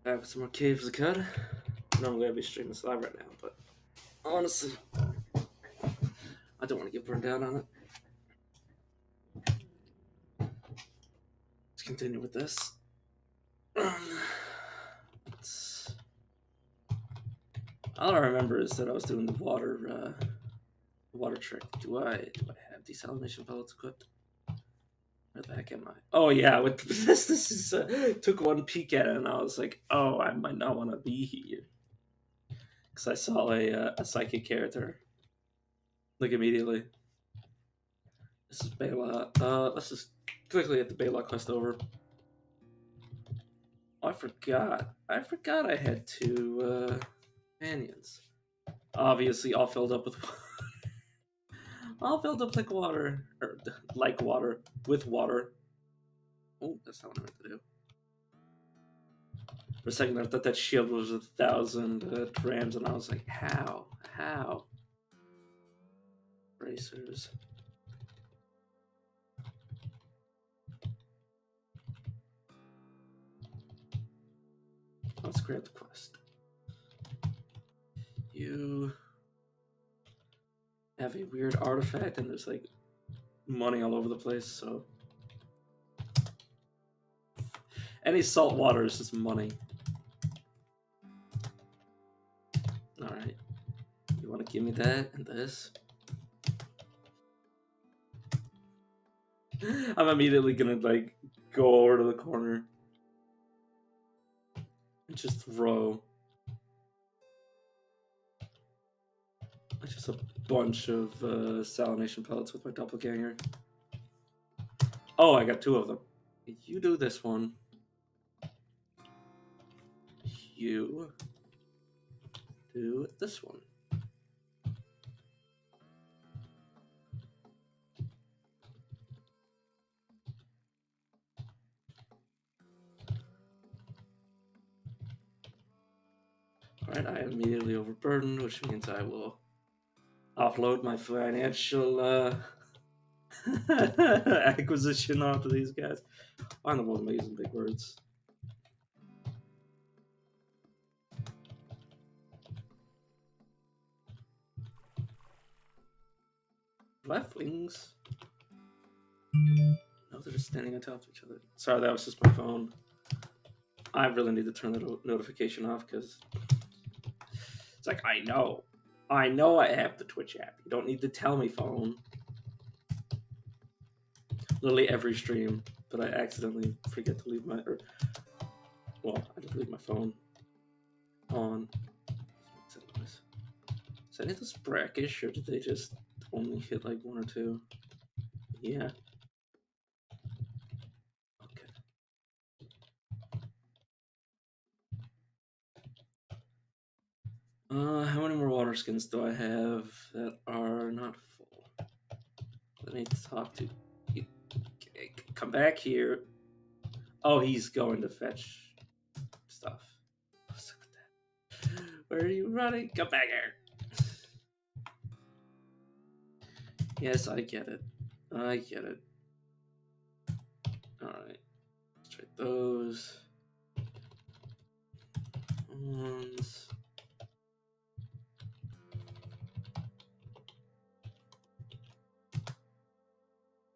Back with some more Caves of Cud. Normally I'd be streaming this live right now, but honestly, I don't want to get burned down on it. Let's continue with this. All I remember is that I was doing the water trick. Do I have desalination pellets equipped? Where the heck am I? Oh yeah, with this is took one peek at it and I was like, oh, I might not want to be here because I saw a psychic character. Like immediately. This is Bela. Let's just quickly get the Bela quest over. Oh, I forgot. I had two companions. Obviously, all filled up with all filled up like water, or like water with water. Oh, that's not what I meant to do. For a second, I thought that shield was 1,000 grams, and I was like, how? How? Bracers. Let's grab the quest. You have a weird artifact, and there's like money all over the place, so any salt water is just money. Alright. You want to give me that and this? I'm immediately gonna like go over to the corner and just throw just a bunch of salination pellets with my doppelganger. Oh, I got two of them. You do this one. You do this one. Alright, I am immediately overburdened, which means I will offload my financial acquisition onto these guys. I'm the one using big words. Left wings. No, they're just standing on top of each other. Sorry, that was just my phone. I really need to turn the notification off because it's like, I know I have the Twitch app. You don't need to tell me, phone. Literally every stream, but I accidentally forget to leave my, I just leave my phone on. Is any of this brackish, or did they just only hit like one or two? Yeah. Okay. How many more water skins do I have that are not full? Let me talk to you. Come back here. Oh, he's going to fetch stuff. Where are you running? Come back here. Yes, I get it. I get it. Alright. Let's try those. Ones.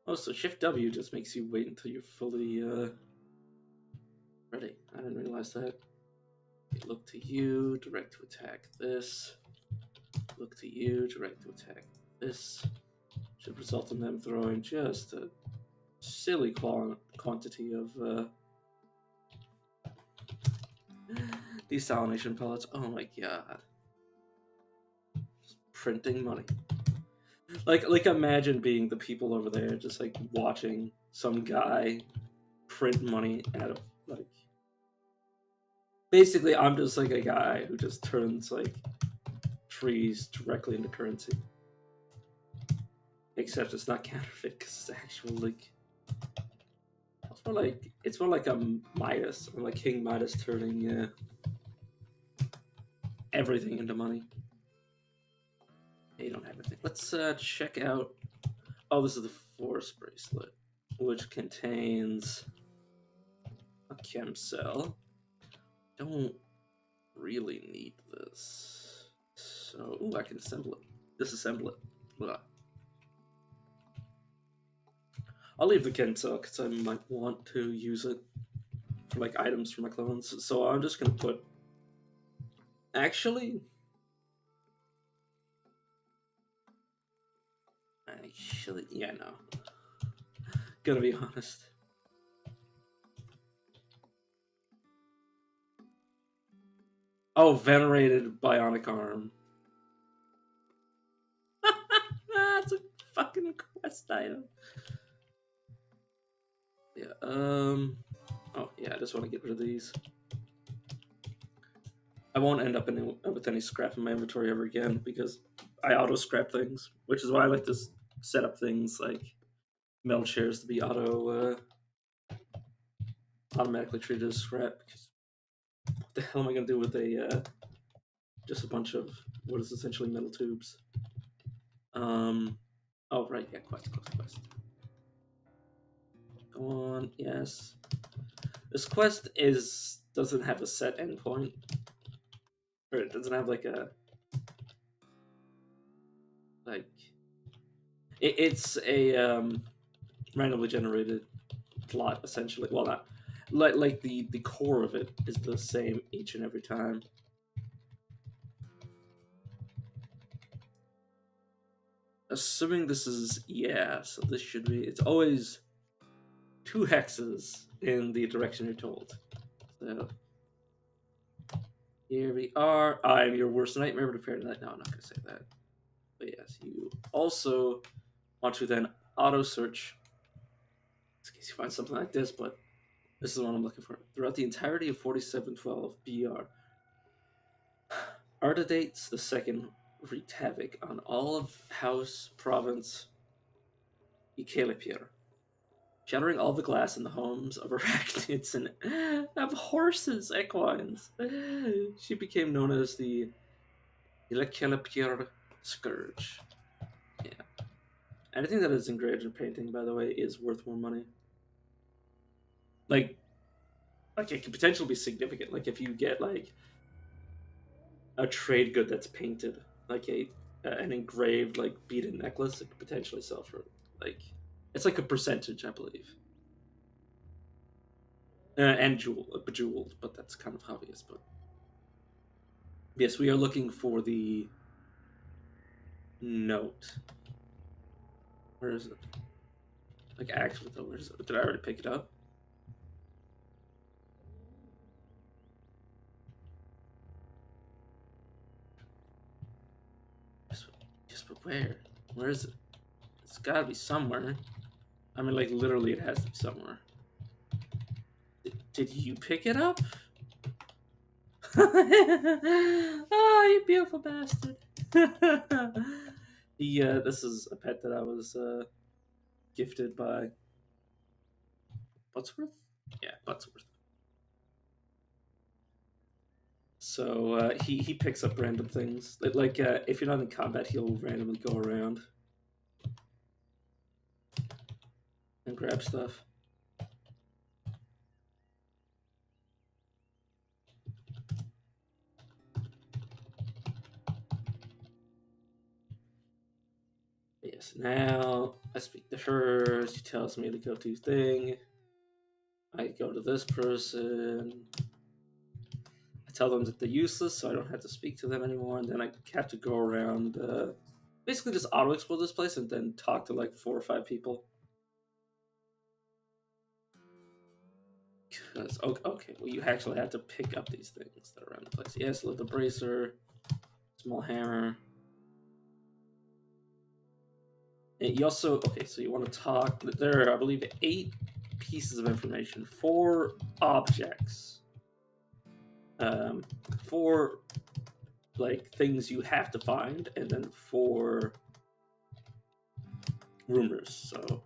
Oh, so Shift W just makes you wait until you're fully ready. I didn't realize that. Look to you, direct to attack this. Look to you, direct to attack this. Should result in them throwing just a silly quantity of desalination pellets. Oh my god. Just printing money. Like imagine being the people over there just like watching some guy print money out of like basically I'm just like a guy who just turns like trees directly into currency. Except it's not counterfeit because it's actual like it's more like a Midas, or like King Midas turning everything into money. You don't have anything. Let's check out. Oh, this is the Force bracelet, which contains a chem cell. don't really need this. So, ooh, I can assemble it. Disassemble it. Blah. I'll leave the Kento because I might want to use it for like items for my clones. So I'm just gonna put. Actually, yeah, no. Gonna be honest. Oh, venerated bionic arm. That's a fucking quest item. Yeah. Oh yeah, I just want to get rid of these. I won't end up with any scrap in my inventory ever again because I auto scrap things, which is why I like to set up things like metal chairs to be automatically treated as scrap. Because what the hell am I gonna do with just a bunch of what is essentially metal tubes? Oh right, yeah, quest. Go on, yes. This quest doesn't have a set endpoint, or it doesn't have like it's a randomly generated plot essentially. Well, not like the core of it is the same each and every time. Assuming this is so this should be. It's always 2 hexes in the direction you're told. So here we are. I'm your worst nightmare. Prepare to that. No, I'm not going to say that. But yes, you also want to then auto search in case you find something like this. But this is what I'm looking for. Throughout the entirety of 4712 BR, Ardedates II wreaked havoc on all of House Province Ikelipir, shattering all the glass in the homes of arachnids and of horses, equines. She became known as the Ikelipir Scourge. Yeah. Anything that is engraved in painting, by the way, is worth more money. Like it could potentially be significant. Like if you get like a trade good that's painted, like an engraved like beaded necklace, it could potentially sell for like it's like a percentage, I believe. And bejeweled, but that's kind of obvious. But yes, we are looking for the note. Where is it? Like actually, though, where is it? Did I already pick it up? Just but where? Where is it? It's got to be somewhere. I mean, like literally, it has to be somewhere. Did you pick it up? Oh, you beautiful bastard. This is a pet that I was gifted by Buttsworth? Yeah, Buttsworth. So he picks up random things. Like if you're not in combat, he'll randomly go around and grab stuff. Yes, now I speak to her. She tells me to go do thing. I go to this person. I tell them that they're useless, so I don't have to speak to them anymore. And then I have to go around, basically just auto explore this place and then talk to like 4 or 5 people. Because okay, well you actually have to pick up these things that are around the place. Yes, little bracer, small hammer. And you also so you want to talk. There are, I believe, 8 pieces of information, 4 objects, 4 like things you have to find, and then 4 rumors. So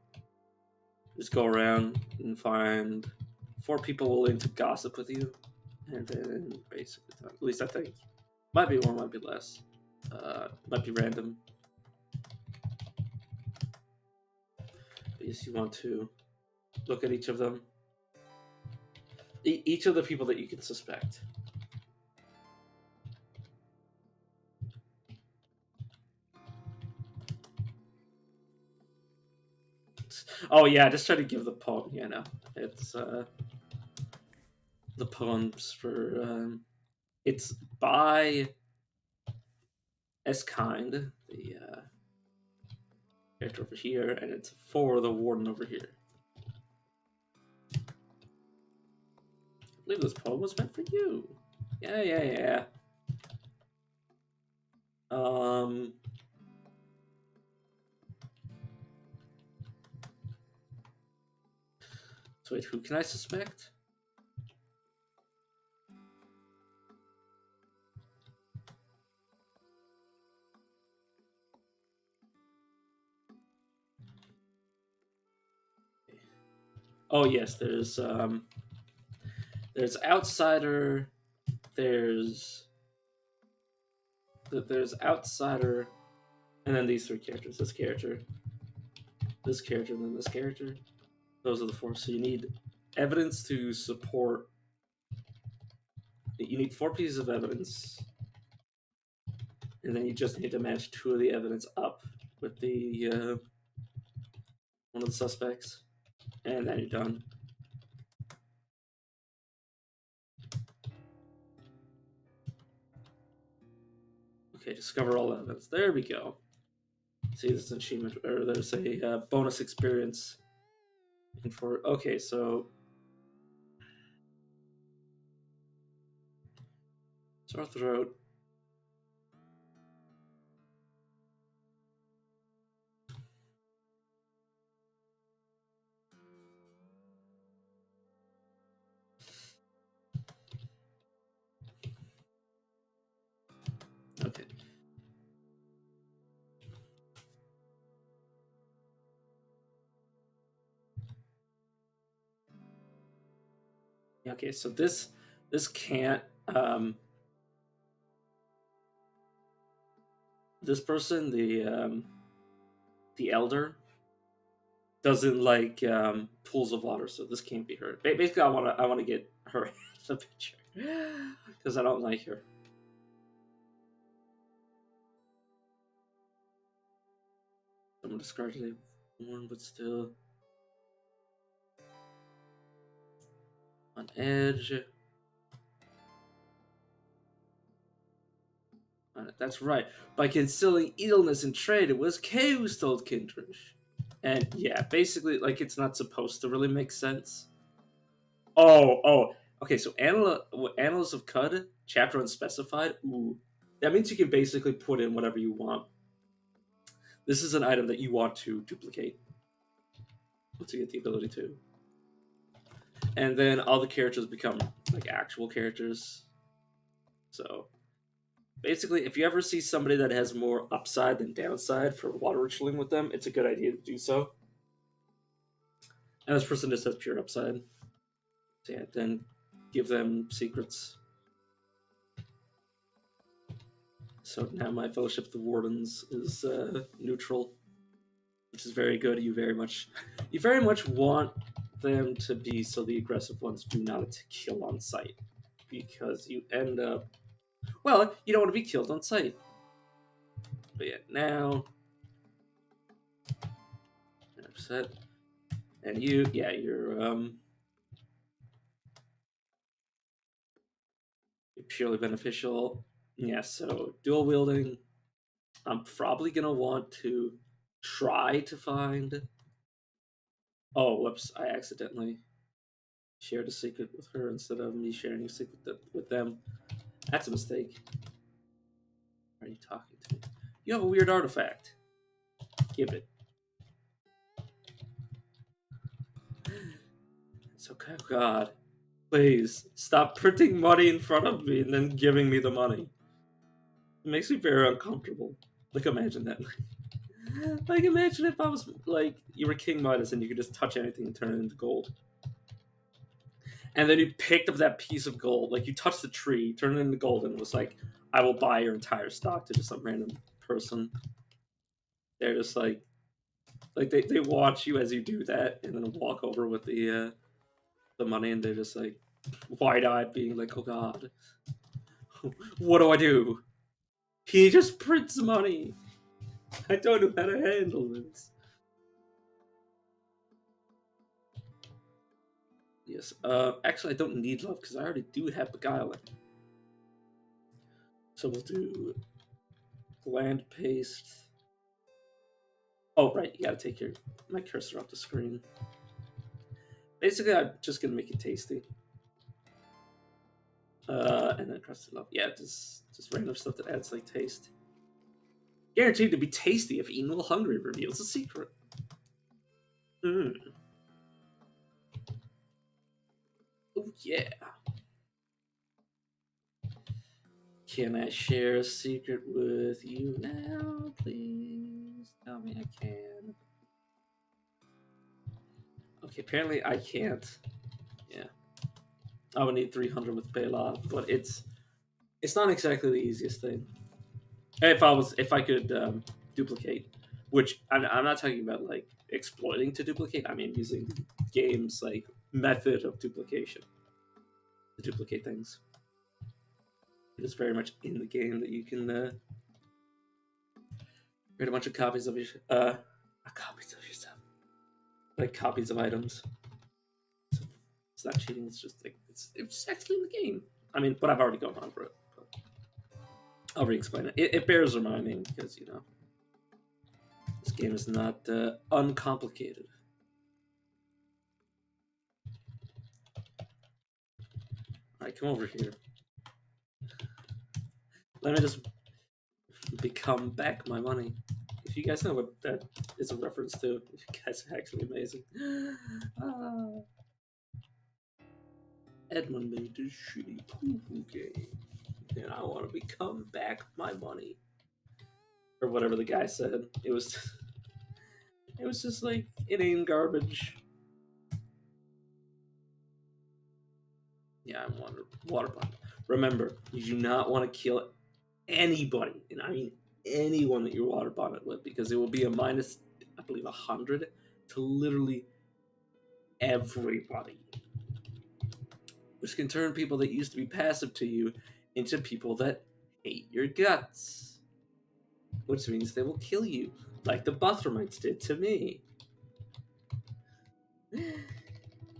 just go around and find 4 people willing to gossip with you, and then basically, at least I think, might be more, might be less, might be random. But yes, you want to look at each of them. Each of the people that you can suspect. Oh yeah, just try to give the poem. Yeah, no, it's the poems for it's by Eskind, the character over here, and it's for the warden over here. I believe this poem was meant for you. Yeah. So wait, who can I suspect? Oh yes, there's outsider, there's outsider, and then these three characters. This character, and then this character. Those are the four. So you need evidence to support. You need 4 pieces of evidence, and then you just need to match 2 of the evidence up with the one of the suspects, and then you're done. Okay, discover all evidence. There we go. See, this is an achievement, or there's a bonus experience. And for okay, so sore throat. Okay. Okay, so this can't this person, the elder, doesn't like pools of water, so this can't be her. Basically, I want to get her out of the picture because I don't like her. Someone discarded a worn, but still on edge. That's right. By concealing illness in trade, it was Kay who stole Kindrish. And yeah, basically, like, it's not supposed to really make sense. Oh. Okay, so Annals of Cud, chapter unspecified. Ooh. That means you can basically put in whatever you want. This is an item that you want to duplicate to get the ability to. And then all the characters become like actual characters. So basically, if you ever see somebody that has more upside than downside for water ritualing with them, it's a good idea to do so. And this person just has pure upside. So yeah, then give them secrets. So now my Fellowship of the Wardens is neutral, which is very good. You very much want them to be so the aggressive ones do not kill on sight, because you end up, well, you don't want to be killed on sight. But yeah, now upset, and you're purely beneficial. Yeah, so dual wielding. I'm probably gonna want to try to find. Oh, whoops! I accidentally shared a secret with her instead of me sharing a secret with them. That's a mistake. Are you talking to me? You have a weird artifact. Give it. It's okay. Oh God, please stop printing money in front of me and then giving me the money. It makes me very uncomfortable. Like, imagine that. Like, imagine if I was like you were King Midas and you could just touch anything and turn it into gold. And then you picked up that piece of gold, like you touched the tree, turned it into gold, and it was like, I will buy your entire stock to just some random person. They're just like they watch you as you do that, and then walk over with the money, and they're just like wide-eyed, being like, "Oh God, what do I do? He just prints money. I don't know how to handle this." Yes. Actually, I don't need love because I already do have beguiling. So we'll do bland paste. Oh, right. You gotta take my cursor off the screen. Basically, I'm just gonna make it tasty. And then crusted love. Yeah, just random stuff that adds like taste. Guaranteed to be tasty if eaten while hungry reveals a secret. Mm. Oh yeah. Can I share a secret with you now, please? Tell me I can. Okay, apparently I can't. Yeah. I would need 300 with Bela, but it's not exactly the easiest thing. If I could duplicate, which I'm not talking about like exploiting to duplicate. I mean using the game's like method of duplication to duplicate things. It is very much in the game that you can create a bunch of copies of your copies of yourself, like copies of items. So it's not cheating. It's just like it's actually in the game. I mean, but I've already gone on for it. But I'll re-explain it. It bears reminding because this game is not uncomplicated. All right, come over here. Let me just become back my money. If you guys know what that is a reference to, you guys are actually amazing. Edmund made this shitty poo-poo game, and I want to become back my money, or whatever the guy said. It was just like inane garbage. Yeah, I'm water bomb. Remember, you do not want to kill anybody, and I mean anyone that you're water bombing with, because it will be a minus, I believe, 100 to literally everybody, which can turn people that used to be passive to you into people that hate your guts, which means they will kill you, like the Buthramites did to me.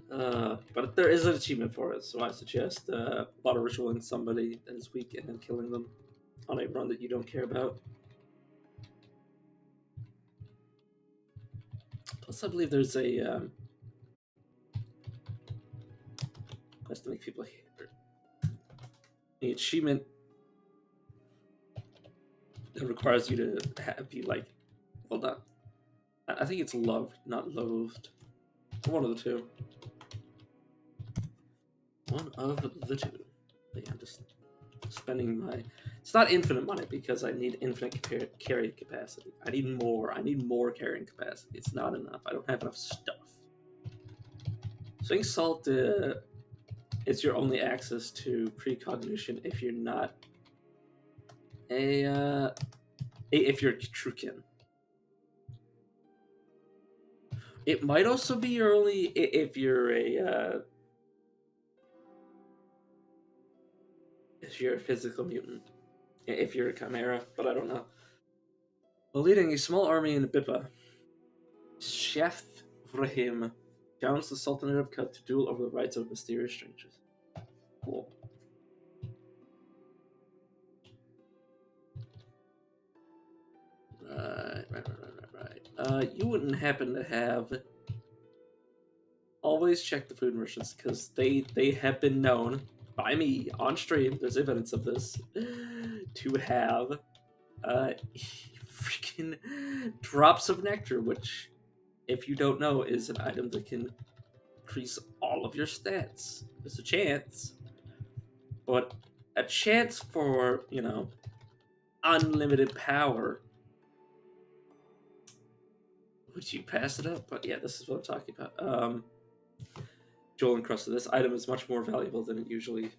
But there is an achievement for it, so I suggest water ritualing somebody that is weak and then killing them on a run that you don't care about. Plus, I believe there's a quest to make people hate. The achievement that requires you to be like, well, not. I think it's loved, not loathed. One of the two. One of the two. But yeah, I'm just spending my. It's not infinite money because I need infinite carrying capacity. I need more. I need more carrying capacity. It's not enough. I don't have enough stuff. Swing Salt it's your only access to precognition if you're not if you're Trukin. It might also be your only if you're a if you're a physical mutant. If you're a Chimera, but I don't know. While leading a small army in Bippa, Chef Vrahim challenged the Sultanate of Kut to duel over the rights of mysterious strangers. Cool. Right. You wouldn't happen to have always check the food merchants because they have been known by me on stream. There's evidence of this to have freaking drops of nectar, which, if you don't know, is an item that can increase all of your stats. There's a chance, but a chance for unlimited power. Would you pass it up? But yeah, this is what I'm talking about. Joel encrusted. This item is much more valuable than usual.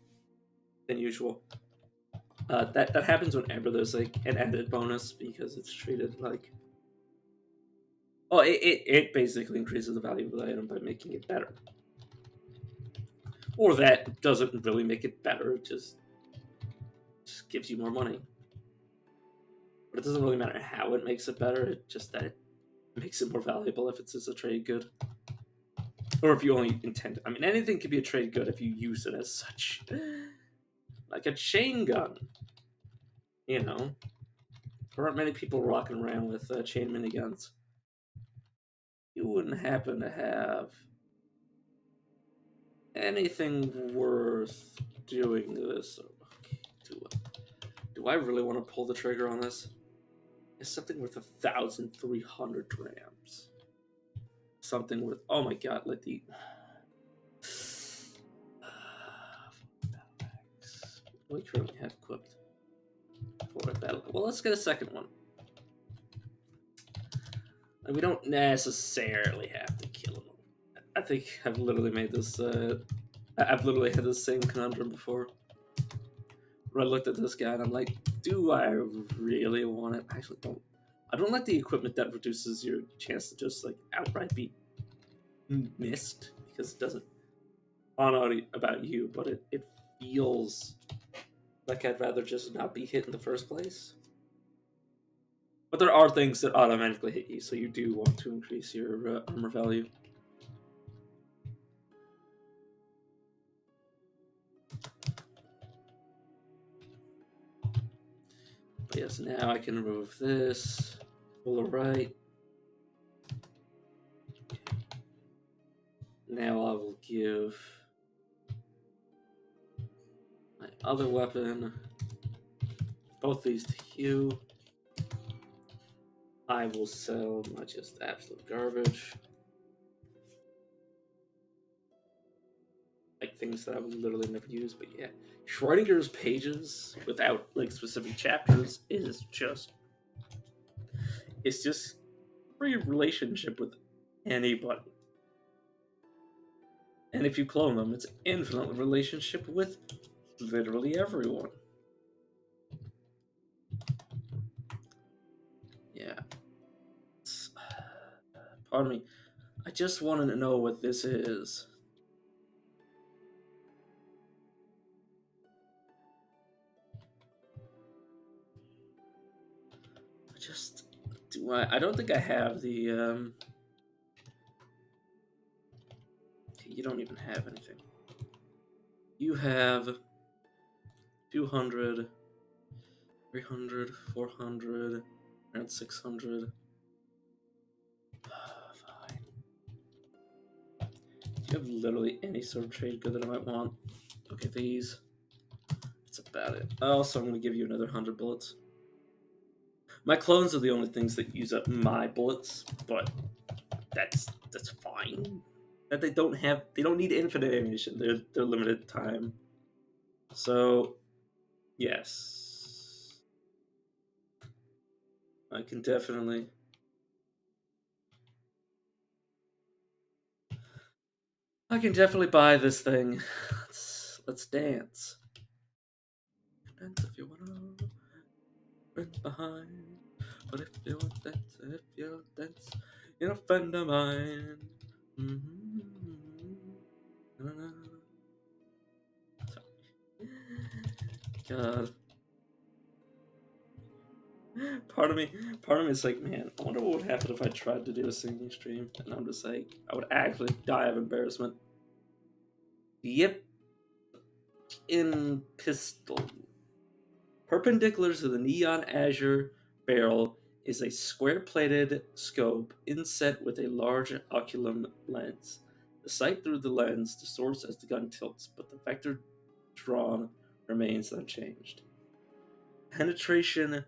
That happens whenever there's like an added bonus because it's treated like. Oh, it basically increases the value of the item by making it better. Or that doesn't really make it better, it just gives you more money. But it doesn't really matter how it makes it better, it just that it makes it more valuable if it's as a trade good. Or if you only intend. I mean, anything can be a trade good if you use it as such. Like a chain gun. You know, there aren't many people rocking around with chain miniguns. You wouldn't happen to have anything worth doing this. Okay, do I really want to pull the trigger on this? It's something worth 1,300 grams. Something worth, oh my god, like the. What do we currently have equipped for a battle? Well, let's get a second one. Like, we don't necessarily have to kill him. I think I've literally made this. I've literally had the same conundrum before. Where I looked at this guy and I'm like, do I really want it? I actually don't. I don't like the equipment that reduces your chance to just like outright be missed, because it doesn't. I don't know about you, but it feels like I'd rather just not be hit in the first place. But there are things that automatically hit you, so you do want to increase your armor value. But yes, now I can remove this. Pull right. Now I will give my other weapon, both these to you. I will sell my just absolute garbage. Like things that I would literally never use, but yeah. Schrodinger's pages without like specific chapters is just it's just free relationship with anybody. And if you clone them, it's infinite relationship with literally everyone. Yeah. Pardon me. I just wanted to know what this is. I don't think I have the you don't even have anything. You have 200, 300, 400, around 600. Fine. Do you have literally any sort of trade good that I might want? Okay, these. That's about it. Also, I'm going to give you another 100 bullets. My clones are the only things that use up my bullets, but that's fine. That they don't need infinite ammunition. They're limited time. So, yes, I can definitely. I can definitely buy this thing. Let's dance. Dance if you wanna. Bring behind. But if you want dance, if you dance, you're a friend of mine. Mm-hmm. God. Part of me is like, man, I wonder what would happen if I tried to do a singing stream, and I'm just like, I would actually die of embarrassment. Yep. In pistol. Perpendicular to the neon azure barrel is a square-plated scope inset with a large oculum lens. The sight through the lens distorts as the gun tilts, but the vector drawn remains unchanged. Penetration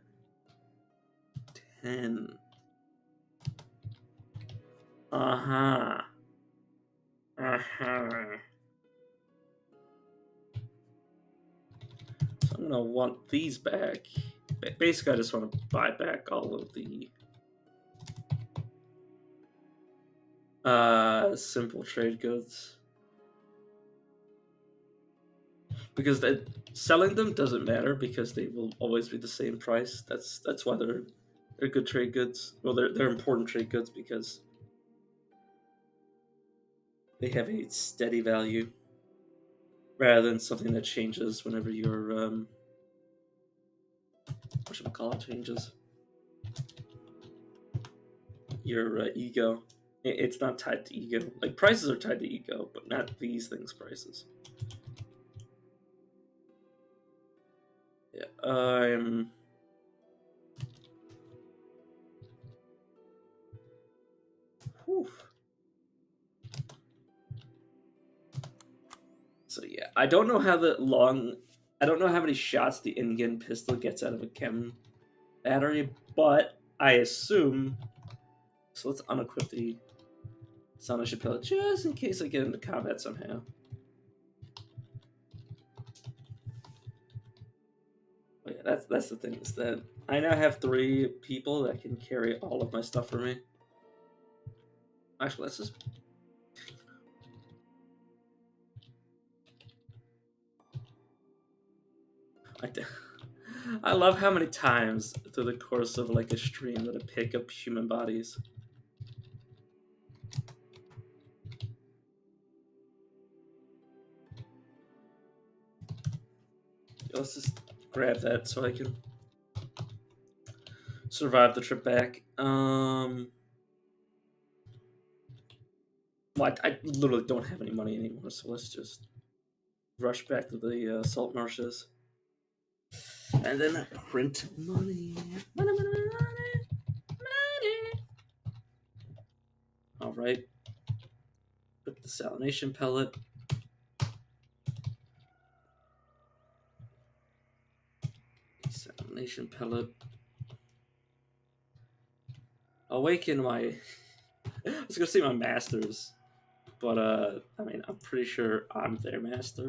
10. Uh-huh. Uh-huh. So I'm gonna want these back. Basically, I just want to buy back all of the simple trade goods. Because selling them doesn't matter, because they will always be the same price. That's why they're good trade goods. Well, they're important trade goods because they have a steady value rather than something that changes whenever your whatchamacallit changes. Your ego. It's not tied to ego. Like, prices are tied to ego, but not these things' prices. Yeah, I'm... Whew. So yeah, I don't know how I don't know how many shots the in-gun pistol gets out of a chem battery, but I assume... So let's unequip the Sonic pellet just in case I get into combat somehow. But yeah, that's the thing, is that I now have 3 people that can carry all of my stuff for me. Actually, let's just... I love how many times through the course of like a stream that I pick up human bodies. Let's just grab that so I can survive the trip back. Well, I literally don't have any money anymore, so let's just rush back to the salt marshes. And then print money. Money, money, money, money. Alright. Put the salination pellet. Salination pellet. Awaken my... I was gonna say my masters, but I mean, I'm pretty sure I'm their master.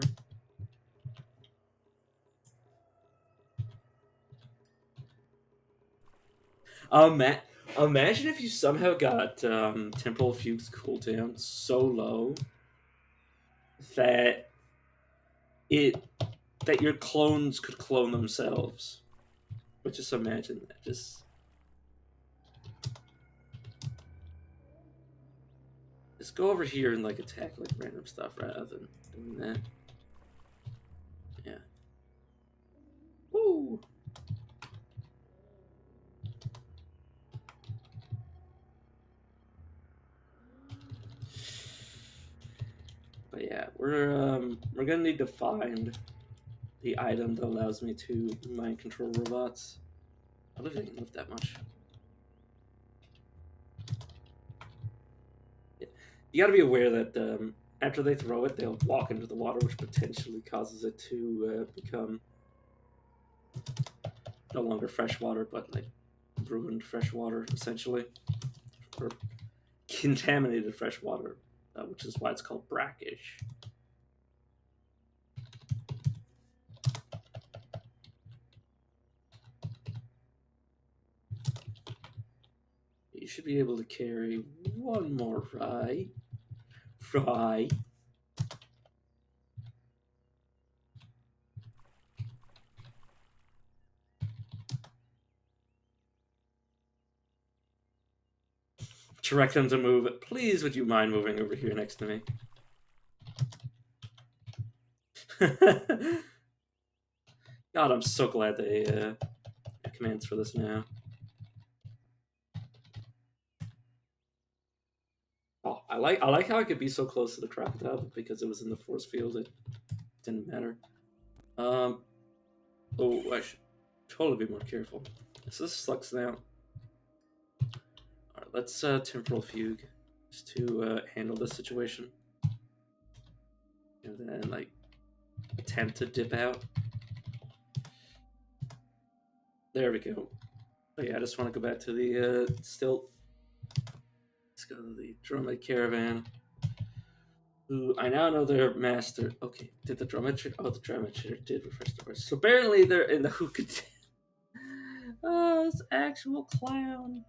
Imagine if you somehow got Temporal Fugue's cooldown so low that it that your clones could clone themselves. But just imagine that. Just go over here and like attack like random stuff rather than doing that. Yeah. Woo! But yeah, we're gonna need to find the item that allows me to mind control robots. I don't think I can lift that much. Yeah. You got to be aware that after they throw it, they'll walk into the water, which potentially causes it to become no longer fresh water, but like ruined fresh water, essentially, or contaminated fresh water, which is why it's called brackish. You should be able to carry one more fry. Fry. Direct them to move. Please, would you mind moving over here next to me? God, I'm so glad they have commands for this now. Oh, I like how I could be so close to the crocodile, but because it was in the force field, it didn't matter. Oh, I should totally be more careful. So this sucks now. Alright, let's temporal fugue just to handle this situation. And then like attempt to dip out. There we go. But yeah, I just want to go back to the stilt. Let's go to the Dromid Caravan. Who I now know their master. Okay, did the Dromid? Oh, the Dromid did refresh the course. So apparently they're in the hookah. Oh, it's actual clown.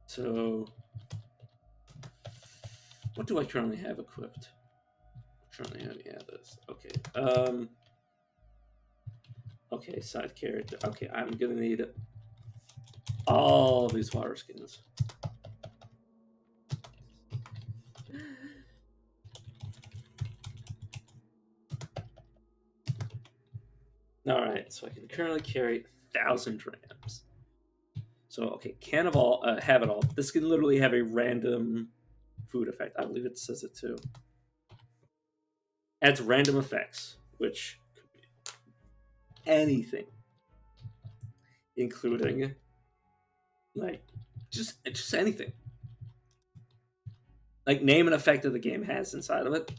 So, what do I currently have equipped? Currently, yeah, this. Okay. Okay, side character. Okay, I'm gonna need all these water skins. All right, so I can currently carry 1,000 drams. So okay, can of all have it all. This can literally have a random food effect. I believe it says it too. Adds random effects, which could be anything, including like just anything. Like name an effect that the game has inside of it.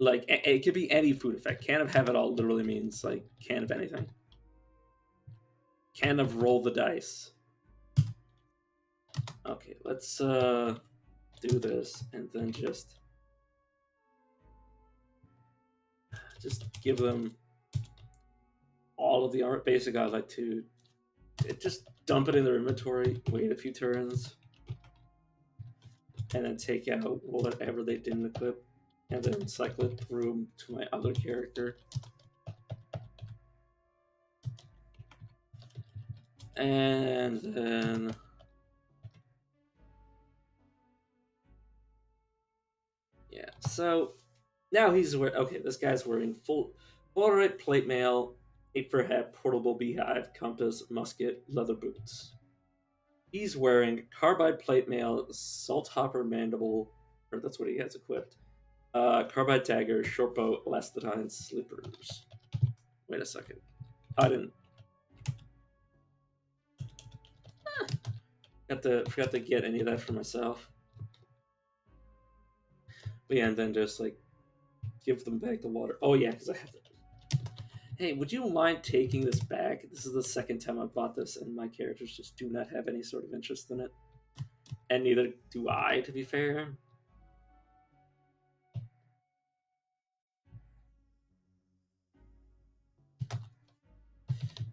Like it could be any food effect. Can of have it all literally means like can of anything. Can of roll the dice. Okay, let's do this and then just give them all of the art. Basically, I like to just dump it in their inventory, wait a few turns, and then take out whatever they didn't equip, and then cycle it through to my other character. And then yeah, so now he's wearing okay, this guy's wearing full right plate mail, 8 for head, portable beehive, compass, musket, leather boots. He's wearing carbide plate mail, salt hopper mandible, or that's what he has equipped. Carbide dagger, short bow, elastidine, slippers. Wait a second. I didn't. Forgot to get any of that for myself. But yeah, and then just like give them back the water. Oh yeah, because I have to. Hey, would you mind taking this back? This is the second time I've bought this, and my characters just do not have any sort of interest in it. And neither do I, to be fair.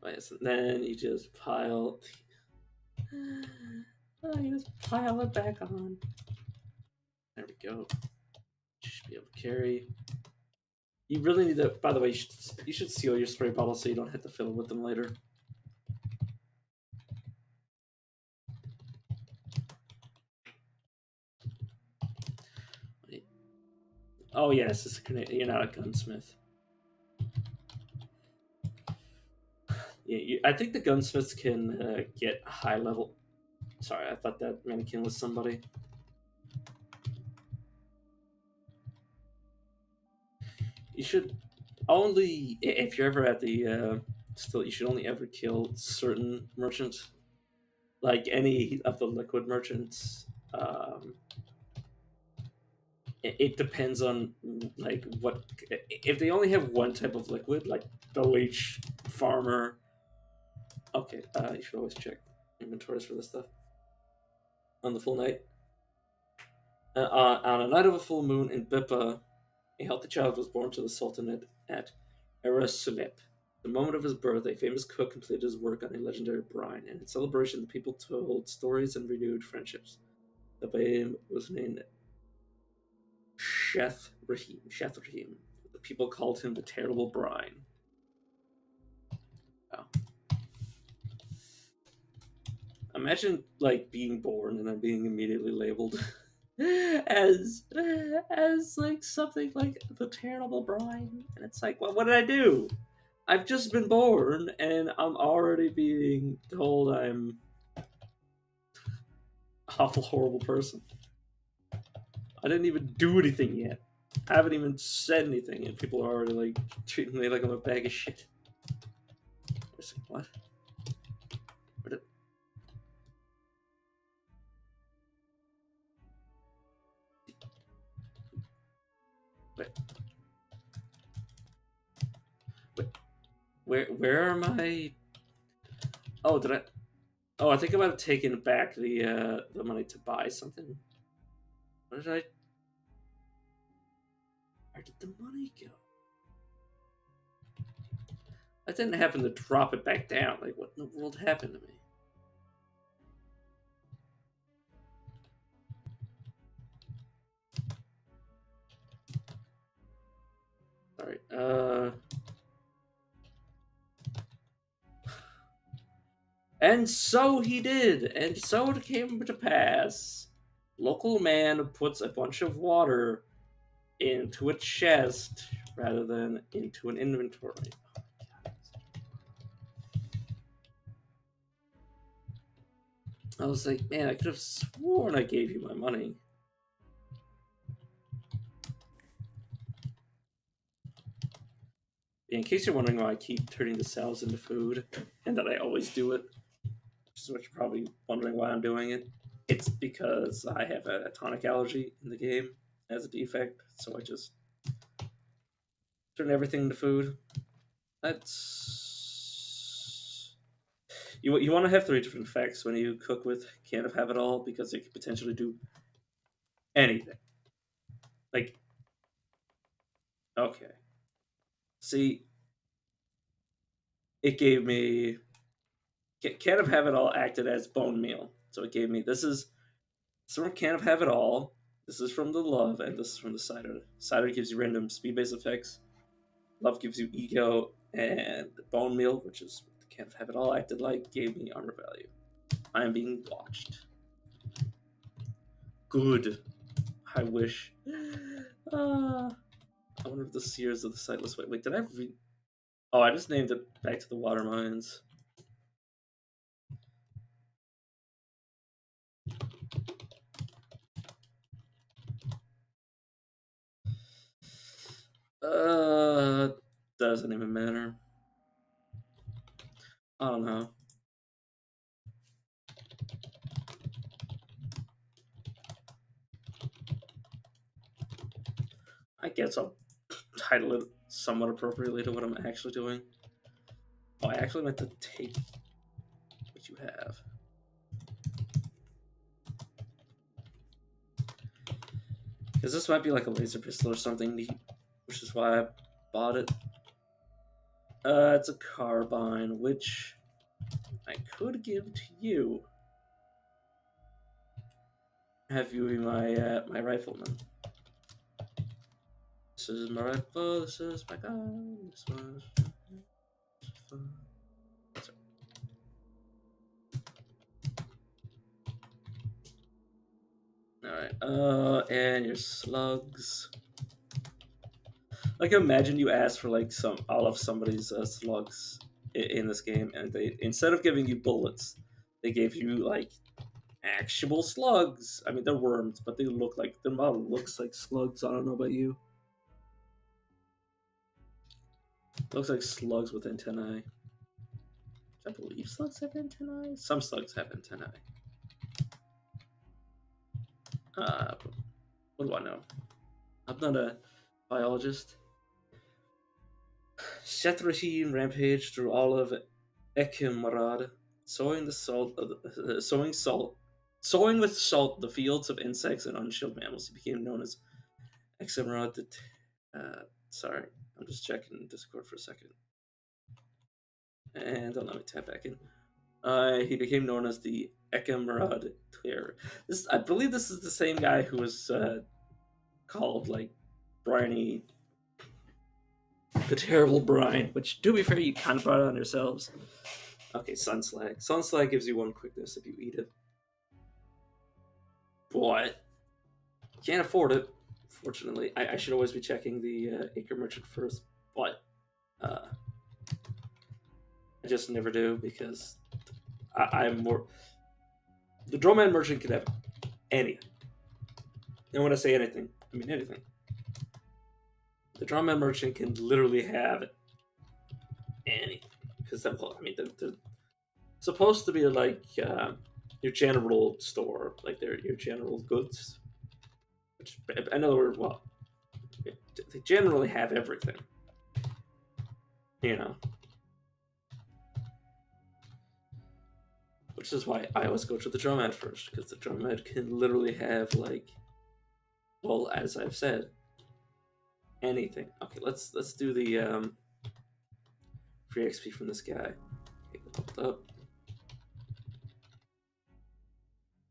Right, so then you just pile. Oh, you just pile it back on. There we go. You should be able to carry. You really need to. By the way, you should seal your spray bottles so you don't have to fill with them later. Wait. Oh yes, it's a grenade. You're not a gunsmith. Yeah, I think the gunsmiths can get high level. Sorry, I thought that mannequin was somebody. You should only if you're ever at the still. You should only ever kill certain merchants, like any of the liquid merchants. It depends on like what if they only have one type of liquid, like the leech farmer. Okay, you should always check inventories for this stuff on the full night. On a night of a full moon in Bippa, a healthy child was born to the Sultanate at Erasulep. The moment of his birth, a famous cook completed his work on a legendary brine, and in celebration, the people told stories and renewed friendships. The babe was named Sheth Rahim. The people called him the Terrible Brine. Wow. Imagine like being born and then being immediately labeled as like something like the Terrible Brine, and it's like, well, what did I do? I've just been born, and I'm already being told I'm an awful, horrible person. I didn't even do anything yet. I haven't even said anything, and people are already like treating me like I'm a bag of shit. What? Wait. Where are my? Oh, did I? Oh, I think I might have taken back the money to buy something. What did I? Where did the money go? I didn't happen to drop it back down. Like, what in the world happened to me? Sorry. And so he did, and so it came to pass. Local man puts a bunch of water into a chest rather than into an inventory. I was like, man, I could have sworn I gave you my money. In case you're wondering why I keep turning the cells into food, and that I always do it, which is what you're probably wondering why I'm doing it, it's because I have a tonic allergy in the game as a defect, so I just turn everything into food. That's you want to have three different effects when you cook with Can't Have It All because it could potentially do anything. Like, okay, see, it gave me Can't Have It All acted as bone meal, so it gave me this from Can't Have It All. This is from the Love, and this is from the Cider. Cider gives you random speed-based effects. Love gives you ego, and Bone Meal, which is what the Can't Have It All acted like, gave me armor value. I am being watched. Good. I wish. I wonder if the Seers of the Sightless Wait. Wait, did I read? Oh, I just named it back to the Water Mines. Uh, doesn't even matter. I don't know. I guess I'll title it somewhat appropriately to what I'm actually doing. Oh, I actually meant to take what you have. Because this might be like a laser pistol or something neat, which is why I bought it. It's a carbine, which I could give to you. Have you be my rifleman. This is my rifle. This is my gun. This one's fun. All right. And your slugs. Like, imagine you ask for like all of somebody's slugs in this game, and they instead of giving you bullets, they gave you like actual slugs. I mean, they're worms, but they look like their model looks like slugs. I don't know about you. Looks like slugs with antennae. I believe slugs have antennae. Some slugs have antennae. What do I know? I'm not a biologist. Shetrahim rampaged through all of Ekimrad, sowing the salt, sowing with salt the fields of insects and unshelled mammals. He became known as Ekimrad. Sorry, I'm just checking Discord for a second, and don't let me tap back in. He became known as the Ekimrad Clear. I believe this is the same guy who was called like Briny, the terrible brine. Which, to be fair, you kind of brought it on yourselves. Okay, Sunslag. Sunslag gives you one quickness if you eat it. But can't afford it. Fortunately, I should always be checking the Acre Merchant first, but I just never do because I'm more. The Dromad Merchant can have anything. And when I say anything, I mean anything. The Dromad Merchant can literally have anything because I mean they're supposed to be like your general store, like they're your general goods. Which, in other words, well, they generally have everything. You know, which is why I always go to the Dromad first because the Dromad can literally have like, well, as I've said, anything. Okay, let's do the free XP from this guy. Okay, hold up.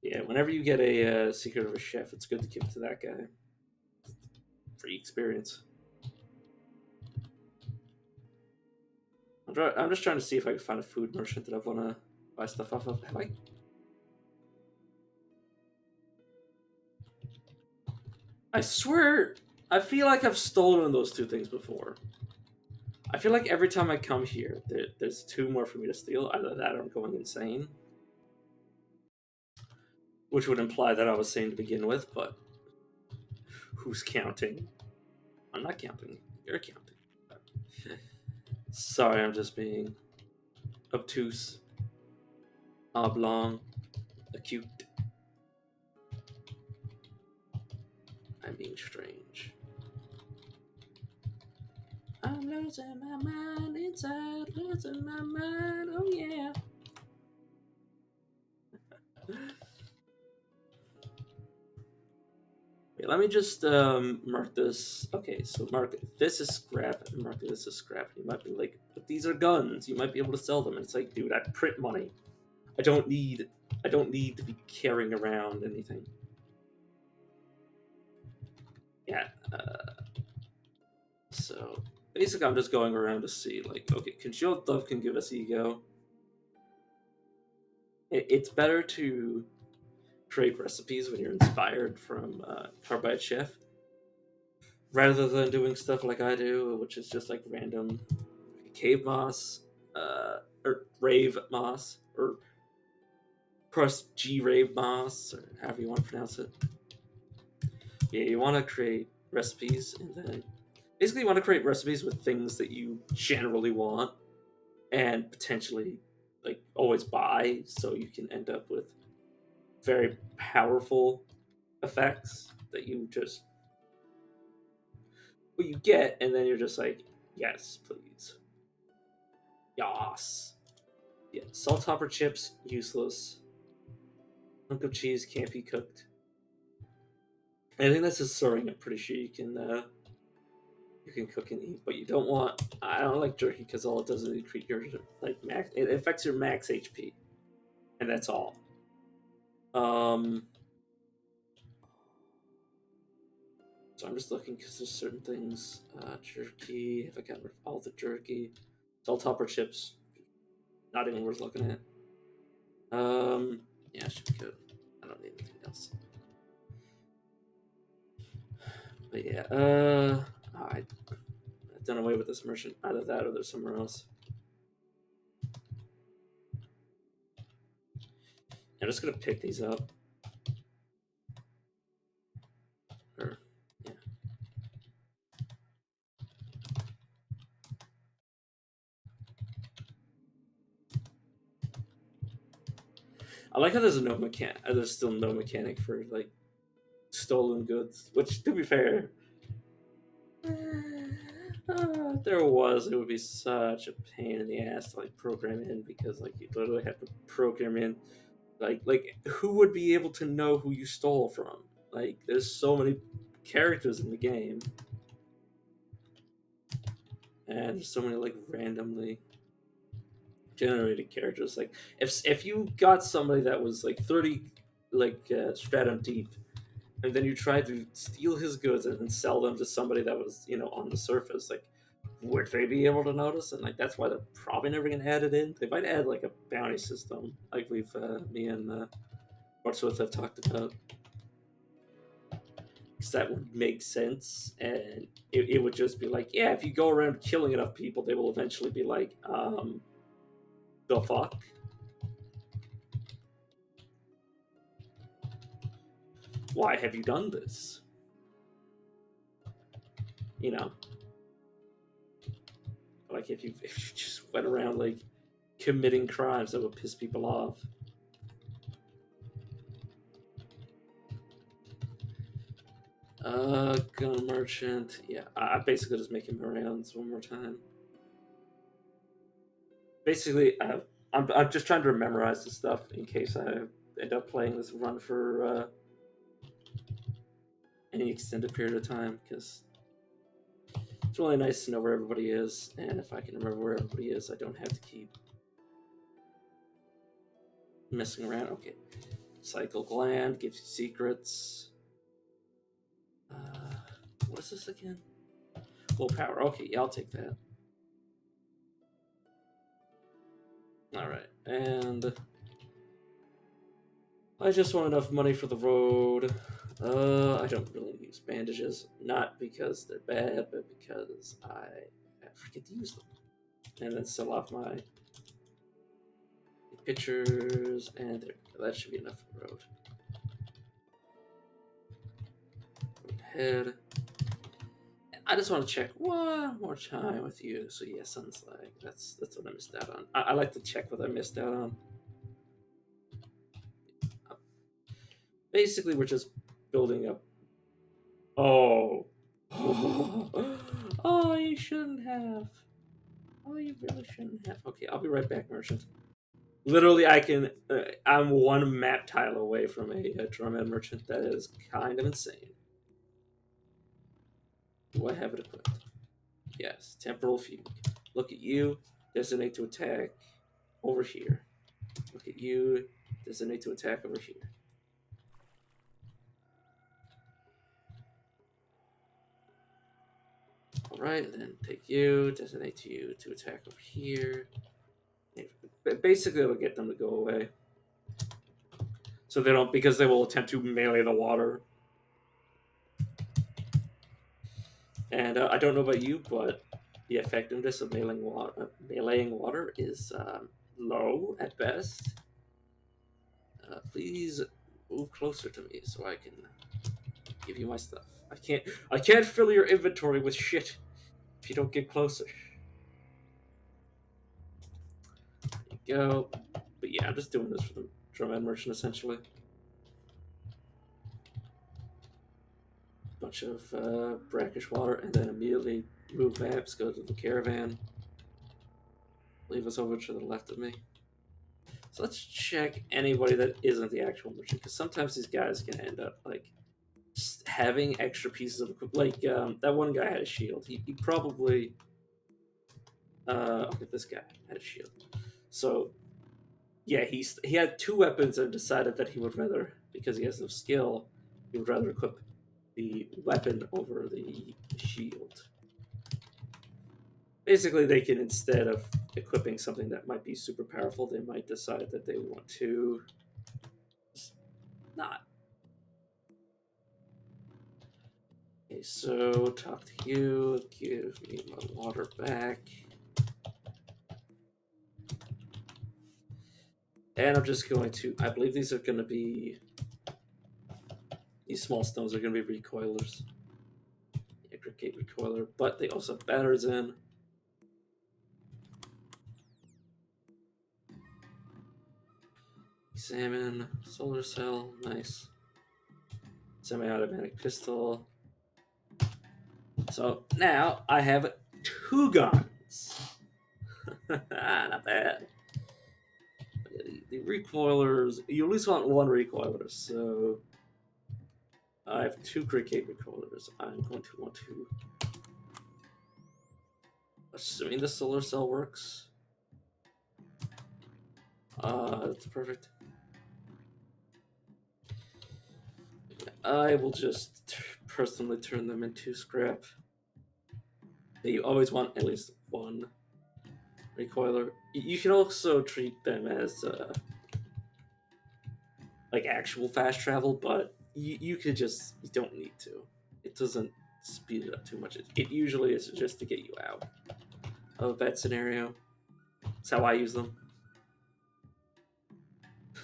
Yeah, whenever you get a secret of a chef, it's good to give it to that guy. Free experience. I'm just trying to see if I can find a food merchant that I want to buy stuff off of. Have I swear, I feel like I've stolen those two things before. I feel like every time I come here, there's two more for me to steal. Either that or I'm going insane. which would imply that I was sane to begin with, but who's counting? I'm not counting. You're counting. Sorry, I'm just being obtuse, oblong, acute. I'm being strange. I'm losing my mind inside, losing my mind. Oh yeah. Wait, let me just mark this. Okay, so mark this is scrap. Mark this as scrap. You might be like, but these are guns. You might be able to sell them. And it's like, dude, I print money. I don't need. I don't need to be carrying around anything. Yeah. So basically, I'm just going around to see, like, okay, concealed love can give us ego. It's better to create recipes when you're inspired from Carbide Chef rather than doing stuff like I do, which is just like random cave moss, or rave moss, or crust G rave moss, or however you want to pronounce it. Yeah, you want to create recipes, and then basically you want to create recipes with things that you generally want and potentially like always buy, so you can end up with very powerful effects that you just what you get, and then you're just like, yes, please, yas. Yeah, salt hopper chips useless. Hunk of cheese can't be cooked. I think that's just soaring. I'm pretty sure you can cook and eat, but you don't want. I don't like jerky because all it does is increase your like max. It affects your max HP, and that's all. Um, so I'm just looking because there's certain things. Jerky. Have I got rid of all the jerky? Salt hopper chips. Not even worth looking at. Yeah, should be good. I don't need anything else. But yeah, I've done away with this merchant. Either that or there's somewhere else. I'm just gonna pick these up. Or yeah. I like how there's no mechanic. There's still no mechanic for like stolen goods. Which, to be fair, there was. It would be such a pain in the ass to like program in because like you literally have to program in like who would be able to know who you stole from? Like there's so many characters in the game, and there's so many like randomly generated characters. Like if you got somebody that was like 30 like stratum deep, and then you tried to steal his goods and then sell them to somebody that was on the surface, like would they be able to notice? And like that's why they're probably never gonna add it in. They might add like a bounty system, like we've me and Wordsworth have talked about, because that would make sense, and it would just be like, yeah, if you go around killing enough people, they will eventually be like, the fuck. Why have you done this? You know, like if you just went around like committing crimes that would piss people off. Gun merchant. Yeah, I basically just make him rounds one more time. Basically, I'm just trying to memorize the stuff in case I end up playing this run for any extended period of time, because it's really nice to know where everybody is, and if I can remember where everybody is, I don't have to keep messing around. Okay, cycle gland gives you secrets. What is this again? Willpower. Okay, yeah, I'll take that. All right, and I just want enough money for the road. I don't really use bandages, not because they're bad, but because I forget to use them, and then sell off my pictures, and there, that should be enough for the road. ahead. I just want to check one more time with you. So yeah, Sunslag. That's what I missed out on. I like to check what I missed out on. Basically, we're just building up. Oh. Oh, you shouldn't have. Oh, you really shouldn't have. Okay, I'll be right back, merchant. Literally, I can. I'm one map tile away from a drumhead merchant. That is kind of insane. Do I have it equipped? Yes, temporal fugue. Look at you. Designate to attack over here. Look at you. Designate to attack over here. Alright, then take you. Designate to you to attack over here. Basically, it'll get them to go away. So they don't, because they will attempt to melee the water. And I don't know about you, but the effectiveness of meleeing water is low at best. Please move closer to me so I can give you my stuff. I can't fill your inventory with shit if you don't get closer. There you go. But yeah, I'm just doing this for the drumhead merchant essentially. Bunch of brackish water, and then immediately move maps, go to the caravan. Leave us over to the left of me. So let's check anybody that isn't the actual merchant, because sometimes these guys can end up like having extra pieces of equipment. Like that one guy had a shield. He probably okay, this guy had a shield. So yeah, he had two weapons and decided that he would rather, because he has no skill, he would rather equip the weapon over the shield. Basically, they can, instead of equipping something that might be super powerful, they might decide that they want to not. Okay, so talk to you, give me my water back. And I'm just going to, I believe these are going to be, these small stones are going to be recoilers. Aggregate recoiler, but they also have batteries in. Examine, solar cell, nice. Semi-automatic pistol. So now I have 2 guns. Not bad. The recoilers, you at least want 1 recoiler, so I have 2 Cricket recoilers. I'm going to want to, assuming the solar cell works. That's perfect. I will just personally turn them into scrap. You always want at least 1 recoiler. You can also treat them as like actual fast travel, but you could just, you don't need to. It doesn't speed it up too much. It usually is just to get you out of a bad scenario. That's how I use them.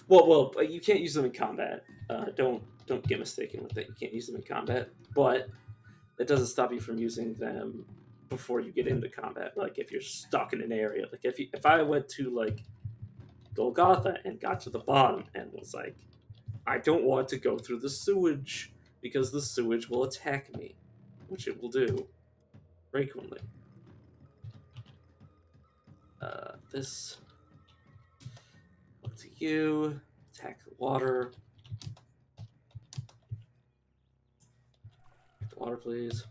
Well, you can't use them in combat. Don't get mistaken with that. You can't use them in combat, but that doesn't stop you from using them before you get into combat. Like if you're stuck in an area, like if I went to like Golgotha and got to the bottom and was like, I don't want to go through the sewage because the sewage will attack me, which it will do frequently. This, look to you, attack the water. Get the water, please.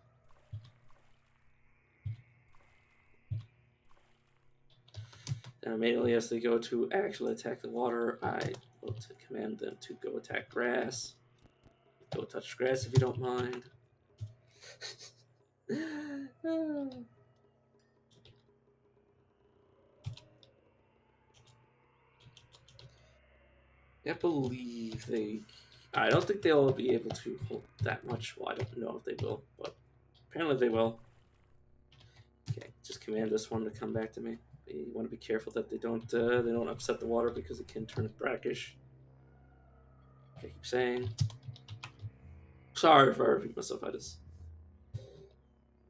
And immediately as they go to actually attack the water, I will command them to go attack grass. Go touch grass if you don't mind. I believe they... I don't think they'll be able to hold that much. Well, I don't know if they will, but apparently they will. Okay, just command this one to come back to me. You want to be careful that they don't upset the water because it can turn it brackish. Okay, keep saying. Sorry for repeating myself. I just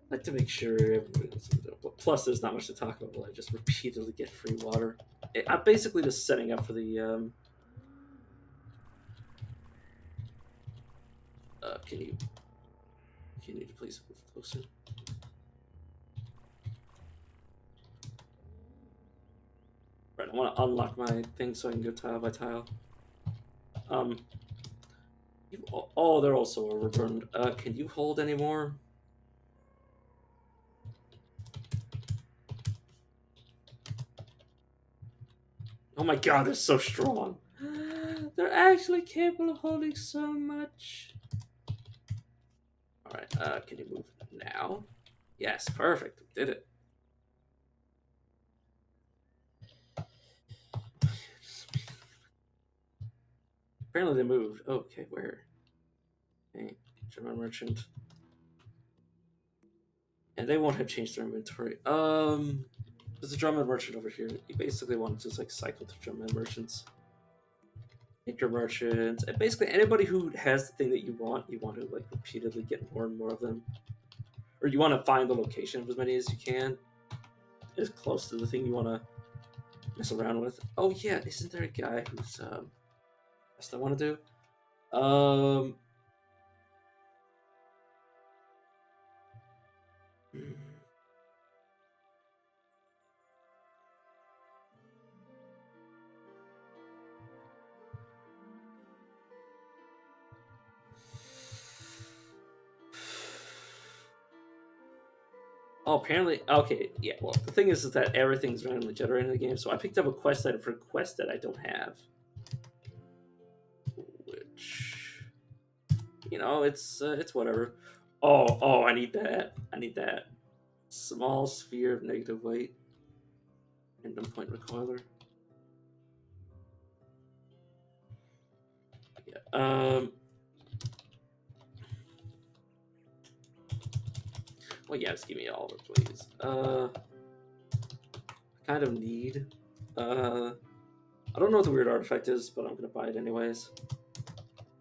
like to make sure everybody knows what I'm doing. But plus, there's not much to talk about. I just repeatedly get free water. I'm basically just setting up for the. Can you please move closer? Right, I want to unlock my thing so I can go tile by tile. Um. Oh, they're also overburned. Can you hold any more? Oh my god, they're so strong. They're actually capable of holding so much. Alright, can you move now? Yes, perfect. We did it. Apparently they moved. Okay, where? Okay, German merchant. And they won't have changed their inventory. There's a German merchant over here. You basically want to just like cycle through German merchants. Anchor merchants, and basically anybody who has the thing that you want to like repeatedly get more and more of them. Or you want to find the location of as many as you can. As close to the thing you want to mess around with. Oh yeah, isn't there a guy who's best I want to do? Oh, apparently, okay, yeah. Well, the thing is that everything's randomly generated in the game. So I picked up a quest item for a quest that I don't have, which it's whatever. Oh, I need that. I need that small sphere of negative weight. Random point recoiler. Yeah. Well, yeah, just give me all of it, please. I kind of need. I don't know what the weird artifact is, but I'm gonna buy it anyways,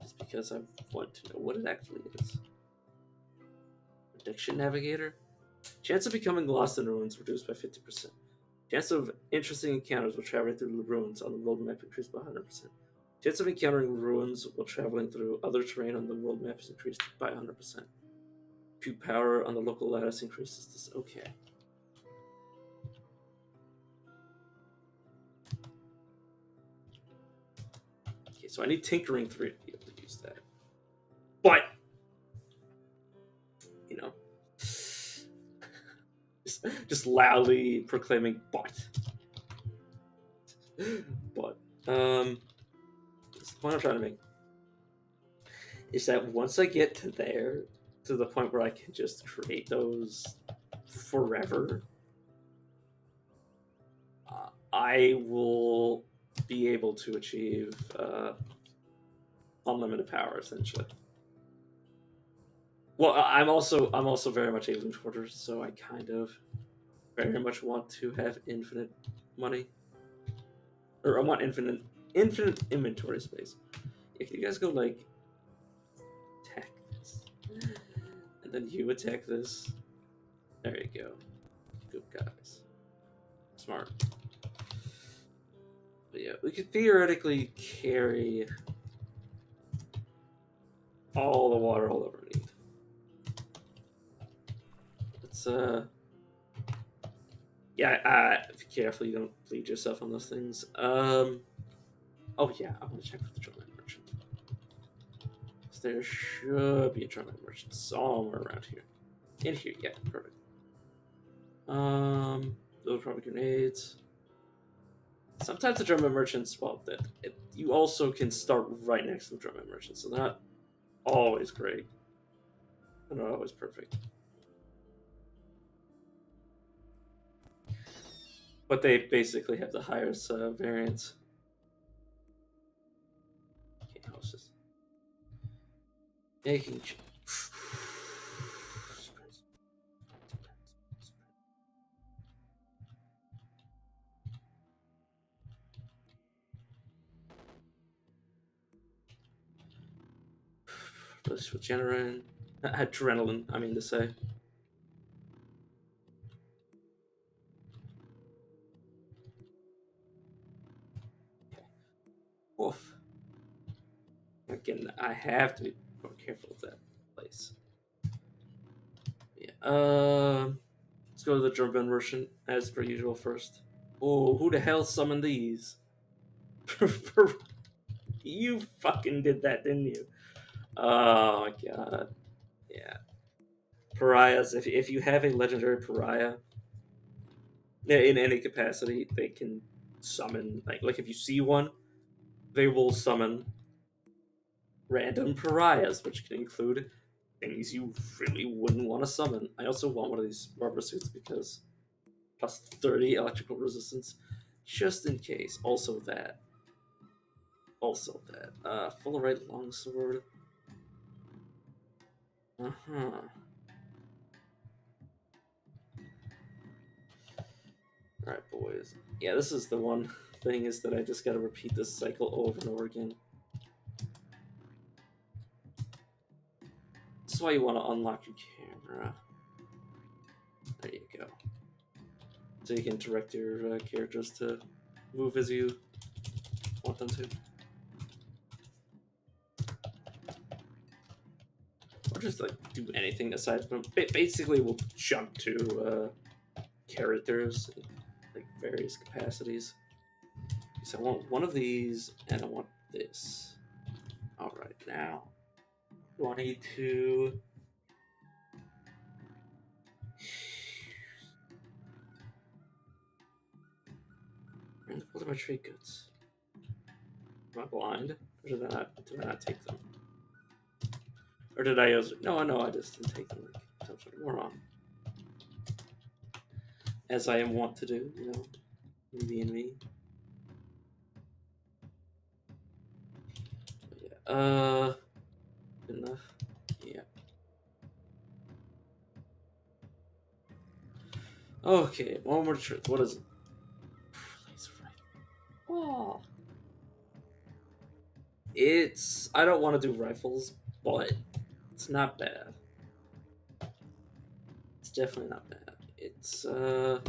just because I want to know what it actually is. Prediction Navigator. Chance of becoming lost in ruins reduced by 50%. Chance of interesting encounters while traveling through the ruins on the world map increased by 100%. Chance of encountering ruins while traveling through other terrain on the world map is increased by 100%. Pew power on the local lattice increases this. Okay. Okay, so I need Tinkering 3 to be able to use that. But, you know, just loudly proclaiming, but. But, that's the point I'm trying to make. Is that once I get to there, to the point where I can just create those forever, I will be able to achieve unlimited power essentially. Well, I'm also very much a loot hoarder, so I kind of very much want to have infinite money, or I want infinite inventory space. If you guys go like attack this, and then you attack this, there you go. Good guys, smart. But yeah, we could theoretically carry all the water all over need. It's yeah, be careful you don't bleed yourself on those things. Oh yeah, I want to check for the drumline merchant. There should be a drumline merchant somewhere around here. In here, yeah, perfect. Those are probably grenades. Sometimes the drumline merchants, well, you also can start right next to the drumline merchants, so they're not always great. They're not always perfect. But they basically have the highest variance. Okay, how's this? Making. This with adrenaline, I mean to say. Oof. Again, I have to be more careful with that place. Yeah. Let's go to the German version as per usual first. Oh, who the hell summoned these? You fucking did that, didn't you? Oh my god. Yeah. Pariahs. If you have a legendary pariah in any capacity, they can summon. Like if you see one, they will summon random pariahs, which can include things you really wouldn't want to summon. I also want one of these rubber suits because plus 30 electrical resistance, just in case. Also that. Also that. Full right longsword. Uh huh. Alright, boys. Yeah, this is the one thing is that I just gotta repeat this cycle over and over again. This is why you want to unlock your camera. There you go. So you can direct your characters to move as you want them to. Or just like do anything aside from basically we'll jump to characters in like various capacities. So I want one of these and I want this. Alright, now do I need to what are my trade goods? Am I blind? Or did I not take them? Or did I use it? No, I just didn't take them like some sort of moron. As I am wont to do, you know. Me and me. But yeah. Good enough. Yeah. Okay, one more truth. What is it? Laser rifle. Oh. It's I don't want to do rifles, but it's not bad. It's definitely not bad. It's the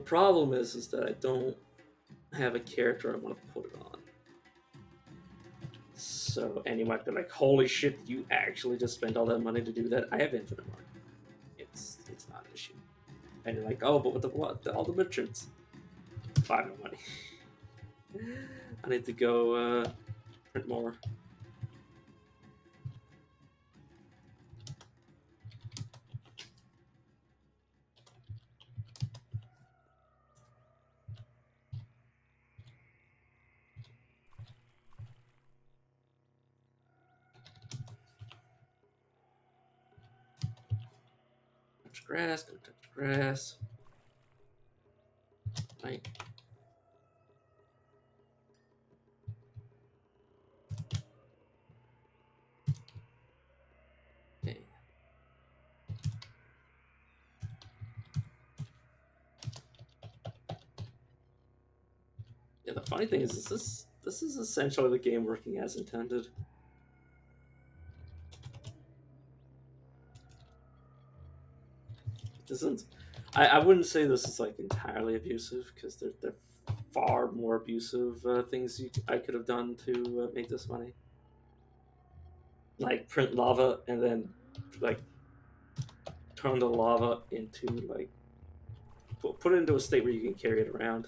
problem is that I don't have a character I want to put it on. So, and you might be like, "Holy shit! You actually just spent all that money to do that?" I have infinite money. It's not an issue. And you're like, "Oh, but with the what? All the merchants, I have no money. I need to go print more." Touch grass. Go touch grass. Right. Okay. Yeah, the funny thing is this is essentially the game working as intended. It isn't. I wouldn't say this is like entirely abusive because they're far more abusive things I could have done to make this money. Like print lava and then like turn the lava into like put it into a state where you can carry it around.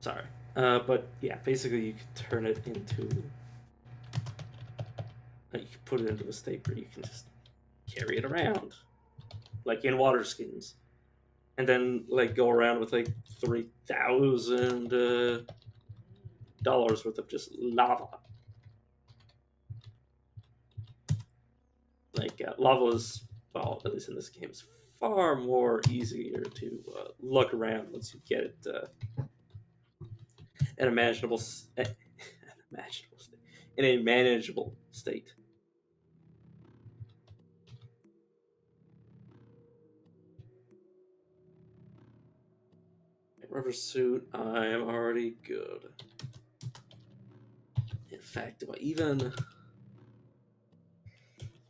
Sorry, but yeah, basically you could turn it into you can put it into a state where you can just carry it around, like in water skins, and then like go around with like $3,000 worth of just lava. Like lava is, well, at least in this game, is far more easier to look around once you get it in a manageable, manageable state, in a manageable state. rubber suit. I am already good. In fact, do I even...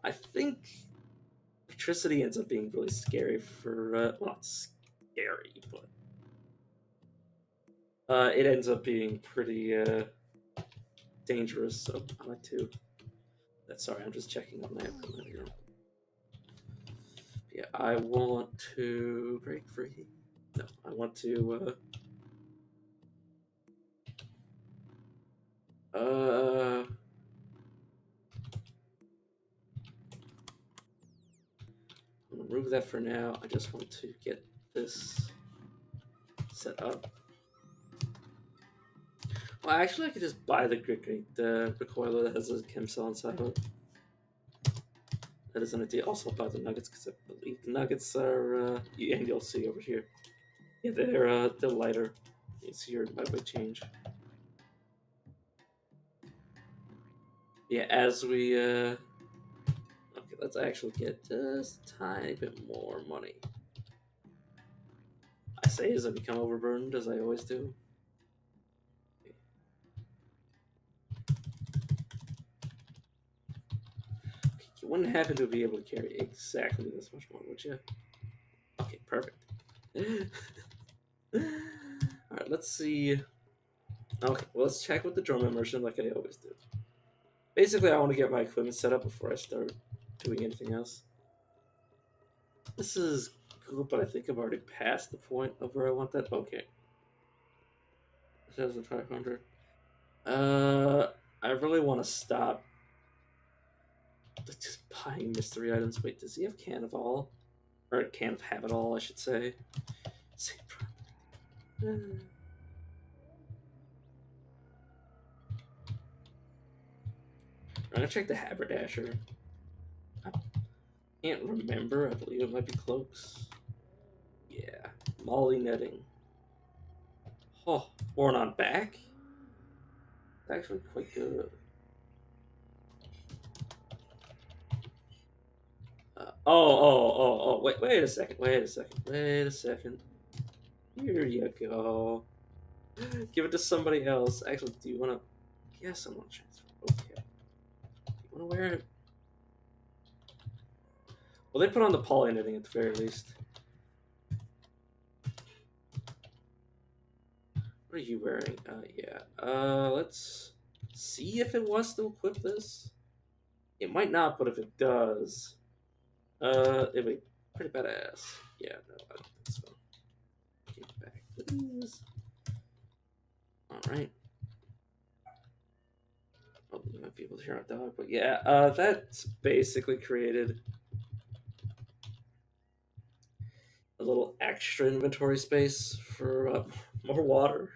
I think electricity ends up being really scary for... well, not scary, but... it ends up being pretty dangerous, so I like to... Sorry, I'm just checking on my equipment here. Yeah, I want to break free. No, I want to... I'm gonna remove that for now. I just want to get this set up. Well, actually, I could just buy the recoiler that has a chem cell inside of it. That isn't a deal. Also, buy the nuggets because I believe the nuggets are. And you'll see over here. Yeah, they're lighter. You see your lightweight change. Yeah, as we okay, let's actually get just a tiny bit more money. I say as I become overburdened, as I always do. You wouldn't happen to be able to carry exactly this much more, would you? Okay, perfect. Alright, let's see. Okay, well, let's check with the drum immersion like I always do. Basically, I want to get my equipment set up before I start doing anything else. This is good, but I think I've already passed the point of where I want that. Okay. 7,500. I really want to stop just buying mystery items. Wait, does he have Can of All? Or Can of Have It All, I should say. I'm gonna check the Haberdasher. I can't remember. I believe it might be cloaks. Yeah. Molly netting. Oh, worn on back? It's actually quite good. Wait a second. Here you go. Give it to somebody else. Actually, do you want to... Yes, I'm going to transfer. Okay. You want to wear it? Well, they put on the poly knitting at the very least. What are you wearing? Yeah. Let's see if it wants to equip this. It might not, but if it does, it'd be pretty badass. Yeah, no, I don't think so. Get back, please. Alright. Oh, you might be able to hear our dog, but yeah, that's basically created a little extra inventory space for more water.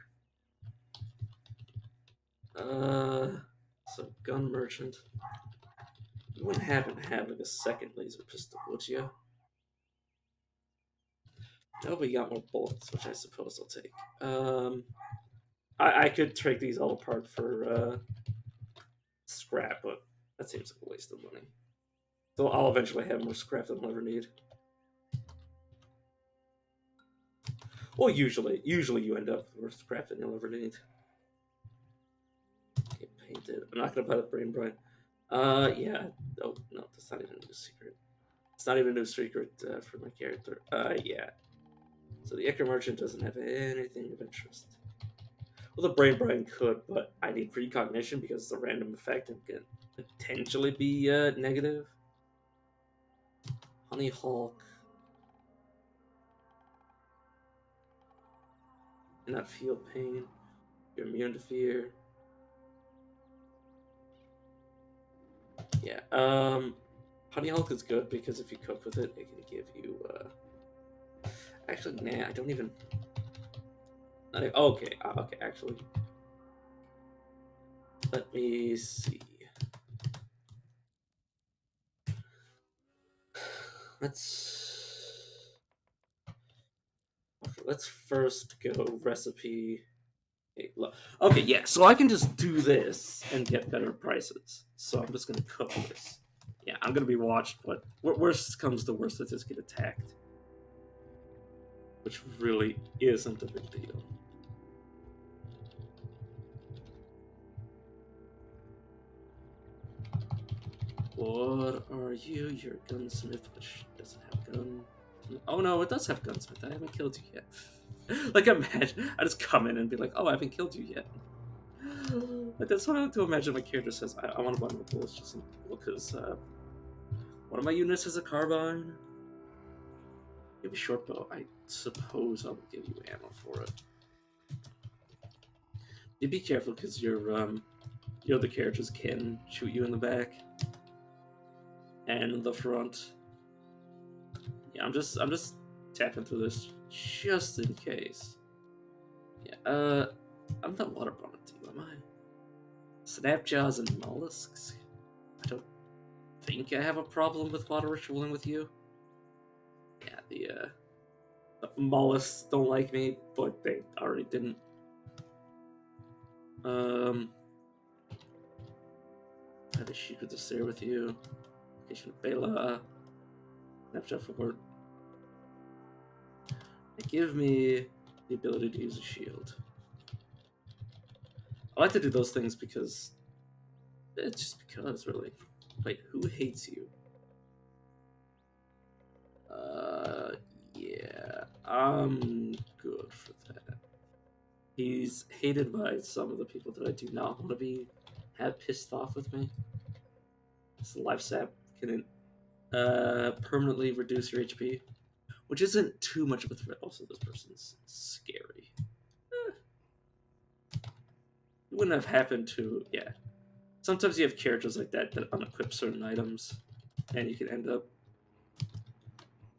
So gun merchant. You wouldn't happen to have like a second laser pistol, would you? No, but you got more bullets, which I suppose I'll take. I could take these all apart for scrap, but that seems like a waste of money. So I'll eventually have more scrap than I'll ever need. Well, usually you end up with more scrap than you'll ever need. Get painted. I'm not gonna buy the brain brine. Yeah. Oh no, that's not even a new secret. It's not even a new secret for my character. Yeah. So the Ichor Merchant doesn't have anything of interest. Well, the brain brine could, but I need precognition because it's a random effect and can potentially be negative. Honey Hulk. Do not feel pain. You're immune to fear. Yeah. Honey Hulk is good because if you cook with it, it can give you. Actually, nah. I don't even. Not even... Okay. Okay. Actually, let me see. Let's first go recipe. Okay, yeah, so I can just do this and get better prices. So I'm just gonna cook this. Yeah, I'm gonna be watched, but worst comes to worst, let's just get attacked. which really isn't a big deal. What are you? You're a gunsmith, which doesn't have gun. Oh no, it does have gunsmith. I haven't killed you yet. Like, imagine I just come in and be like, "Oh, I haven't killed you yet." Like, that's what I like to imagine my character says. I want to buy more bullets just because one of my units has a carbine. You have a short bow. I suppose I'll give you ammo for it. You be careful because your other characters can shoot you in the back and in the front. Yeah, I'm just tapping through this just in case. Yeah, I'm not water bombing to you, am I? Snapjaws and mollusks? I don't think I have a problem with water ritualing with you. Yeah, the mollusks don't like me, but they already didn't. I have a secret to share with you. Location of Bela. Snapshot forward. Give me the ability to use a shield. I like to do those things because it's just because, really. Wait, who hates you? Yeah, I'm good for that. He's hated by some of the people that I do not want to have pissed off with me. This life sap can permanently reduce your HP, which isn't too much of a threat. Also, this person's scary. It wouldn't have happened to, yeah. Sometimes you have characters like that unequip certain items, and you can end up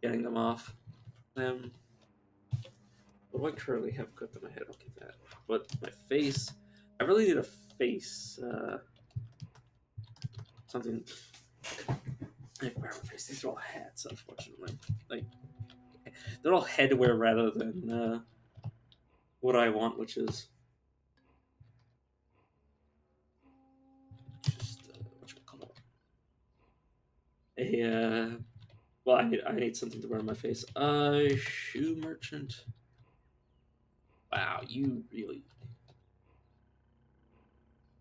getting them off them. What do I currently have equipped on my head? I'll keep that. But my face, I really need a face, something. Like, where my face? These are all hats, unfortunately. Like, they're all headwear rather than what I want, which is just whatchamacallit. Well, I need something to wear on my face. Shoe merchant. Wow, you really,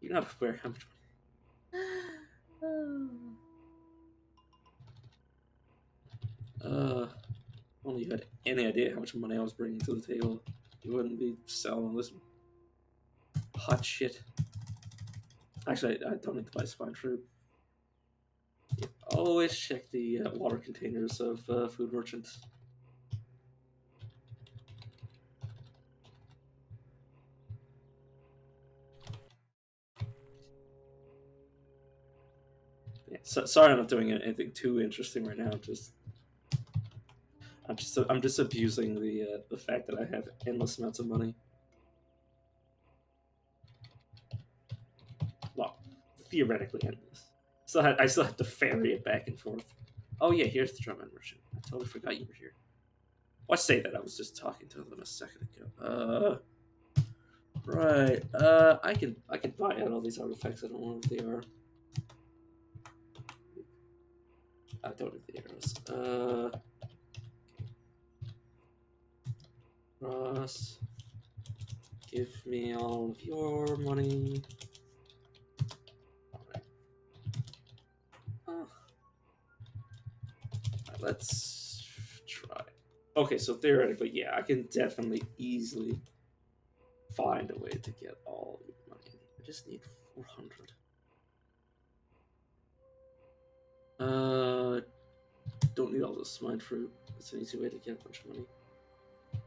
you're not aware how much. Only you had any idea how much money I was bringing to the table, you wouldn't be selling this hot shit. Actually, I don't need to buy spine fruit. Always check the water containers of food merchants. Yeah, sorry, I'm not doing anything too interesting right now. I'm just abusing the fact that I have endless amounts of money. Well, theoretically endless. I still have to ferry it back and forth. Oh yeah, here's the drum merchant. I totally forgot you were here. Well, I say that I was just talking to them a second ago. Right. I can buy out all these artifacts. I don't know what they are. I don't need the arrows. Ross, give me all of your money. Alright. Let's try. Okay, so theoretically, yeah, I can definitely easily find a way to get all your money. I just need 400. Don't need all this swine fruit. It's an easy way to get a bunch of money. Do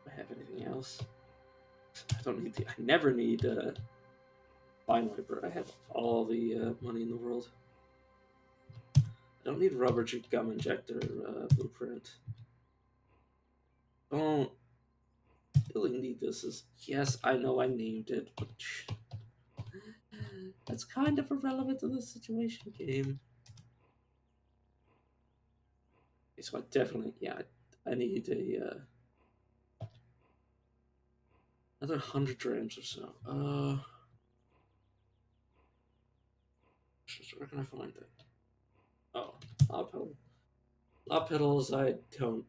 I have anything else? I don't need I never need Vine Wiper. I have all the money in the world. I don't need rubber gum injector blueprint. Don't really need this. Yes, I know I named it, but that's kind of irrelevant to the situation game. Okay, so I definitely, yeah, I need another 100 grams or so. Where can I find that? Oh, log pedal. Log pedals, I don't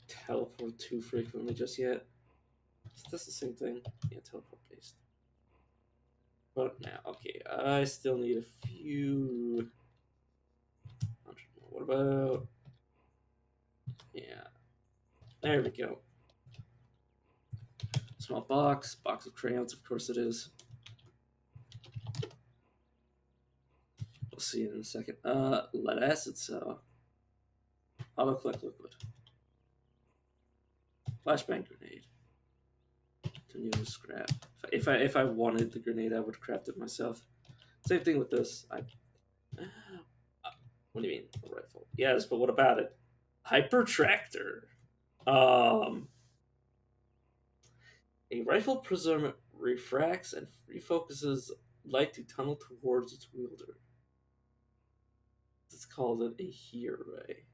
teleport too frequently just yet. That's the same thing. Yeah, teleport based. But now, okay, I still need a few hundred more. What about? Yeah, there we go. Small box of crayons, of course it is. We'll see it in a second. Lead acid cell. Auto collect liquid. Flashbang grenade. To use scrap. If I wanted the grenade, I would craft it myself. Same thing with this. What do you mean, a rifle? Yes, but what about it? Hyper tractor. Um, a rifle prism refracts and refocuses light to tunnel towards its wielder. It's called a heat ray.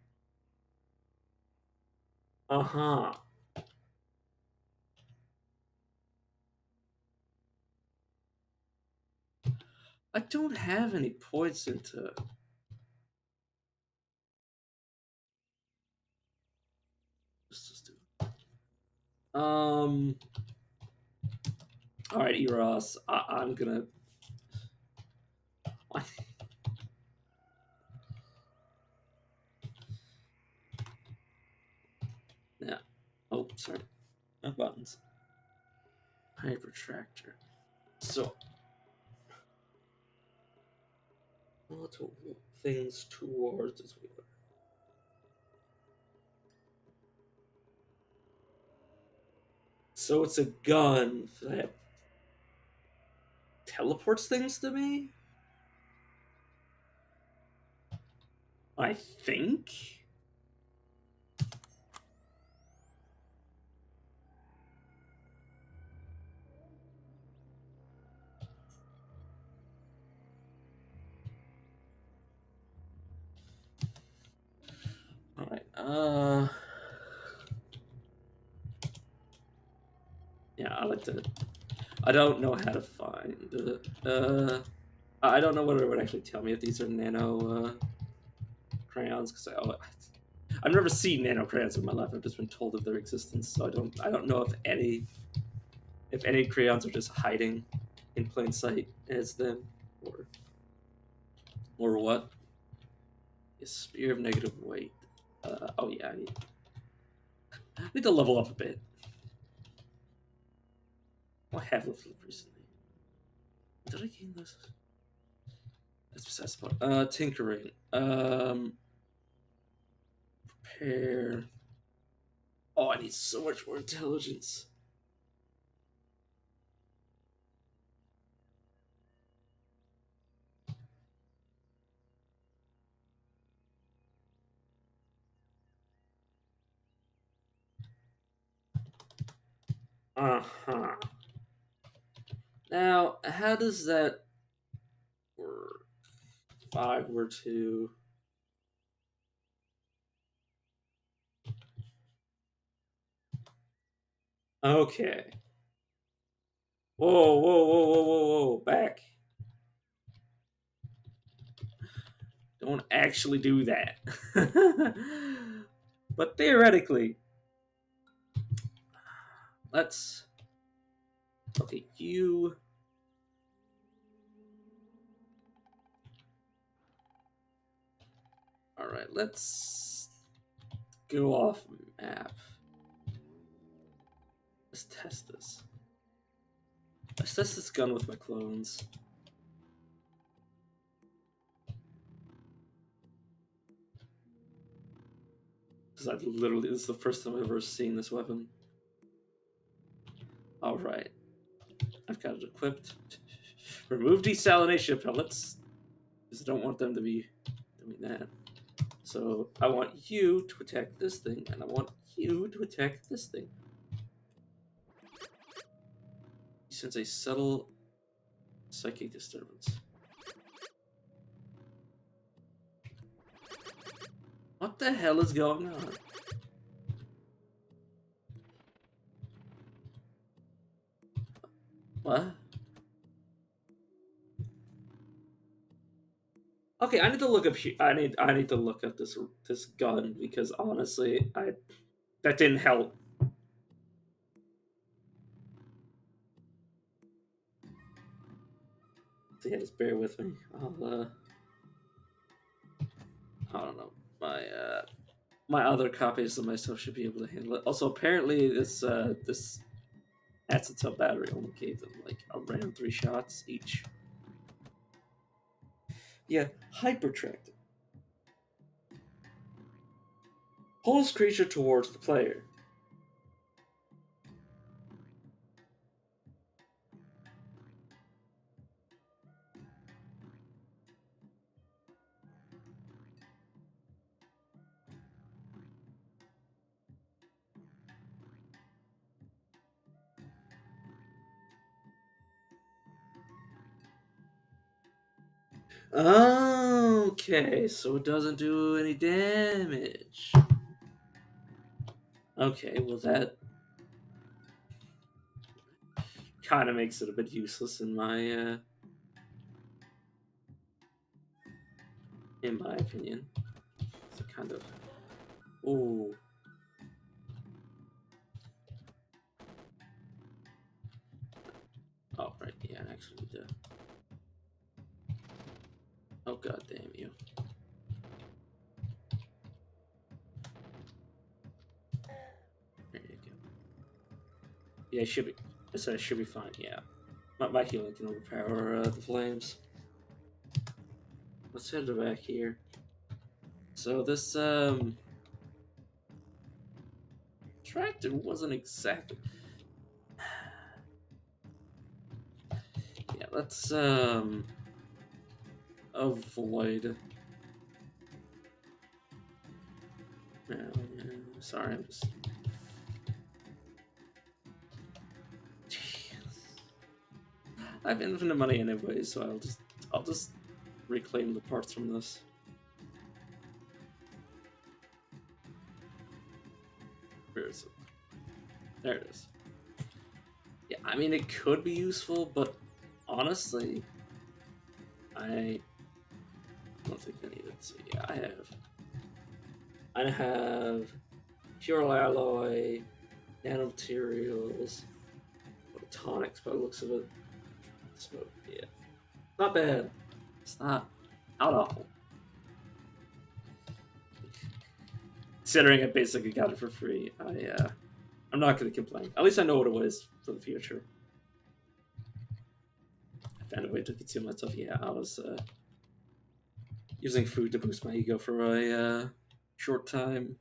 Uh huh. I don't have any points into. Let's just do. All right, Eros. I'm gonna. Yeah. Oh, sorry. No buttons. Hyper tractor. So. To things towards its wheeler. So it's a gun that teleports things to me? I think? Alright, yeah, I like to. I don't know how to find it. I don't know whether it would actually tell me if these are nano crayons, because I've never seen nano crayons in my life. I've just been told of their existence, so I don't know if any crayons are just hiding in plain sight as them, or what. A spear of negative weight. Oh yeah, I need to level up a bit. I have leveled up recently. Did I gain this? That's besides the point. Tinkering. Prepare. Oh, I need so much more intelligence. Uh-huh. Now, how does that work? If I were to... Okay. Whoa, whoa, whoa, whoa, whoa, whoa. Back. Don't actually do that. But theoretically, let's... Okay, you... Alright, let's go off map. Let's test this. Let's test this gun with my clones. Because I've literally, this is the first time I've ever seen this weapon. Alright. I've got it equipped. Remove desalination pellets. Because I don't want them to be doing that. So I want you to attack this thing, and I want you to attack this thing. He sends a subtle psychic disturbance. What the hell is going on? What? Okay, I need to look up. I need to look up this gun because honestly, That didn't help. So yeah, just bear with me. I don't know. My other copies of my stuff should be able to handle it. Also, apparently this acetate battery only gave them like around 3 shots each. Yeah, hypertractor. Pulls creature towards the player. Okay, so it doesn't do any damage. Okay, well that kind of makes it a bit useless in my opinion. So kind of. Ooh. Oh right, yeah, actually do. Oh god damn you. There you go. Yeah, it should be. I said it should be fine. Yeah, my healing can overpower the flames. Let's head back here. So this tractor wasn't exactly. Yeah, let's avoid. Sorry, I'm just. I have infinite money anyway, so I'll just reclaim the parts from this. Where is it? There it is. Yeah, I mean it could be useful, but honestly, I don't think I need it. So yeah, I have pure alloy, nanomaterials, photonics by the looks of it. So yeah, not bad. It's not awful. Considering I basically got it for free, I'm not going to complain. At least I know what it was for the future. I found a way to consume that stuff. Yeah, I was using food to boost my ego for a short time.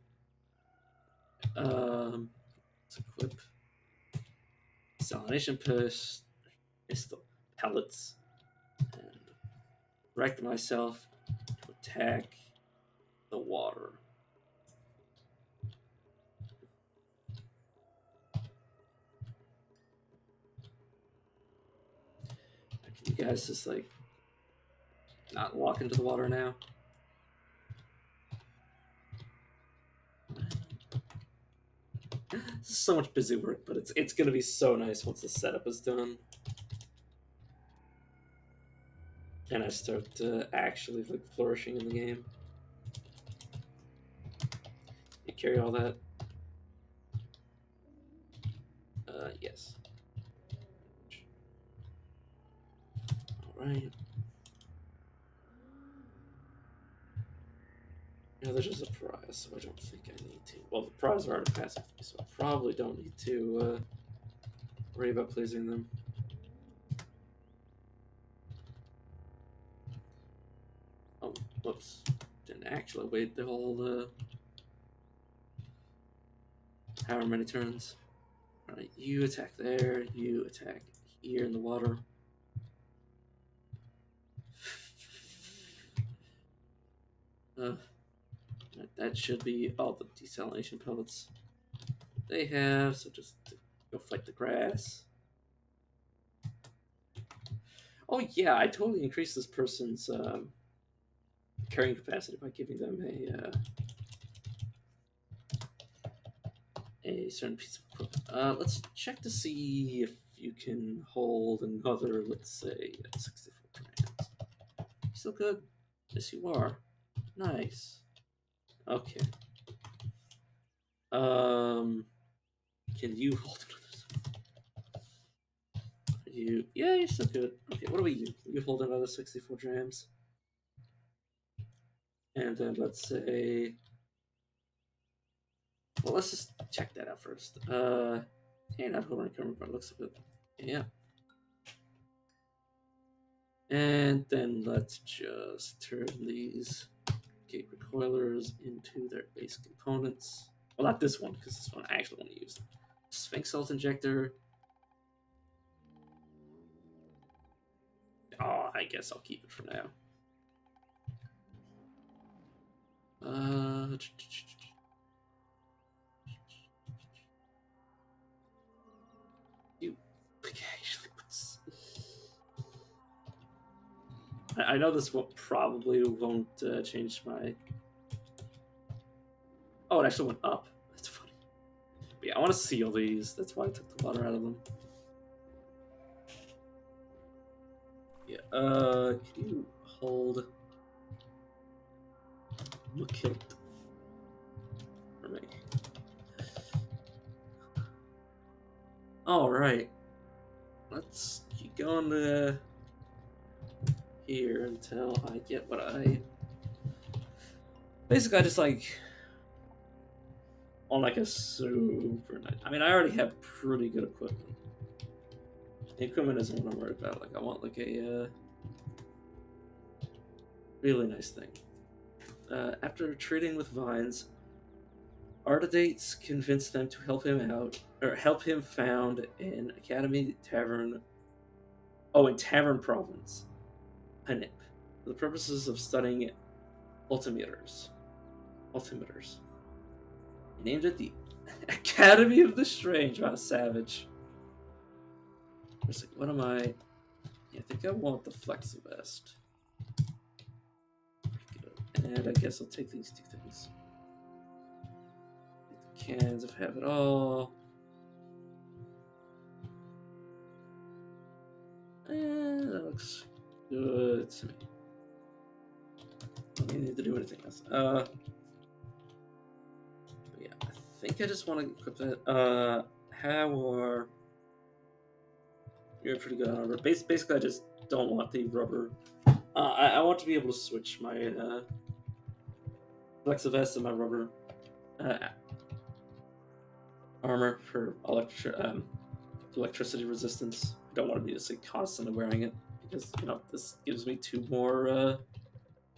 Let's equip Salination Pistol Pellets and direct myself to attack the water. Can you guys just like not walk into the water now? This is so much busy work, but it's gonna be so nice once the setup is done. And I start actually like flourishing in the game. You carry all that? Yes. All right. Yeah, there's just a prize, so I don't think I need to. Well, the prize are already passive, so I probably don't need to worry about pleasing them. Oh, whoops. Didn't actually wait the whole however many turns. Alright, you attack there, you attack here in the water. That should be all the desalination pellets they have, so just go fight the grass. Oh yeah, I totally increased this person's carrying capacity by giving them a certain piece of equipment. Let's check to see if you can hold another, let's say, 64 grams. Still good? Yes, you are. Nice. Okay. Can you hold you? Yeah, you're still good. Okay, what do we do? You hold another 64 drams, and then let's say, well, let's just check that out first. Hey, not holding camera, but looks good. Yeah, and then let's just turn these gate recoilers into their base components. Well, not this one, because this one I actually want to use. Sphinx salt injector. Oh, I guess I'll keep it for now. Uh, you actually. I know this will probably won't change my. Oh, it actually went up. That's funny. But yeah, I want to seal these. That's why I took the water out of them. Yeah. Can you hold Makilt for me? All right. Let's keep going to here until I get what I. Basically, I just like on like a super nice. I mean, I already have pretty good equipment. The equipment isn't what I'm worried about. Like, I want like a really nice thing. After treating with vines, Artidates convinced them to help him out, or help him found an academy tavern. Oh, in Tavern Province, Hanip, for the purposes of studying altimeters. Altimeters. He named it the Academy of the Strange. Wow, savage. It's like, what am I? Yeah, I think I want the Flexivest. And I guess I'll take these two things. Get the cans if I have it all. That looks good to me. I don't need to do anything else. But yeah, I think I just want to equip that. How are you're pretty good on rubber? Basically, I just don't want the rubber. I want to be able to switch my Flexivest and my rubber uh, armor for electricity resistance. I don't want to be just like constantly wearing it because this gives me 2 more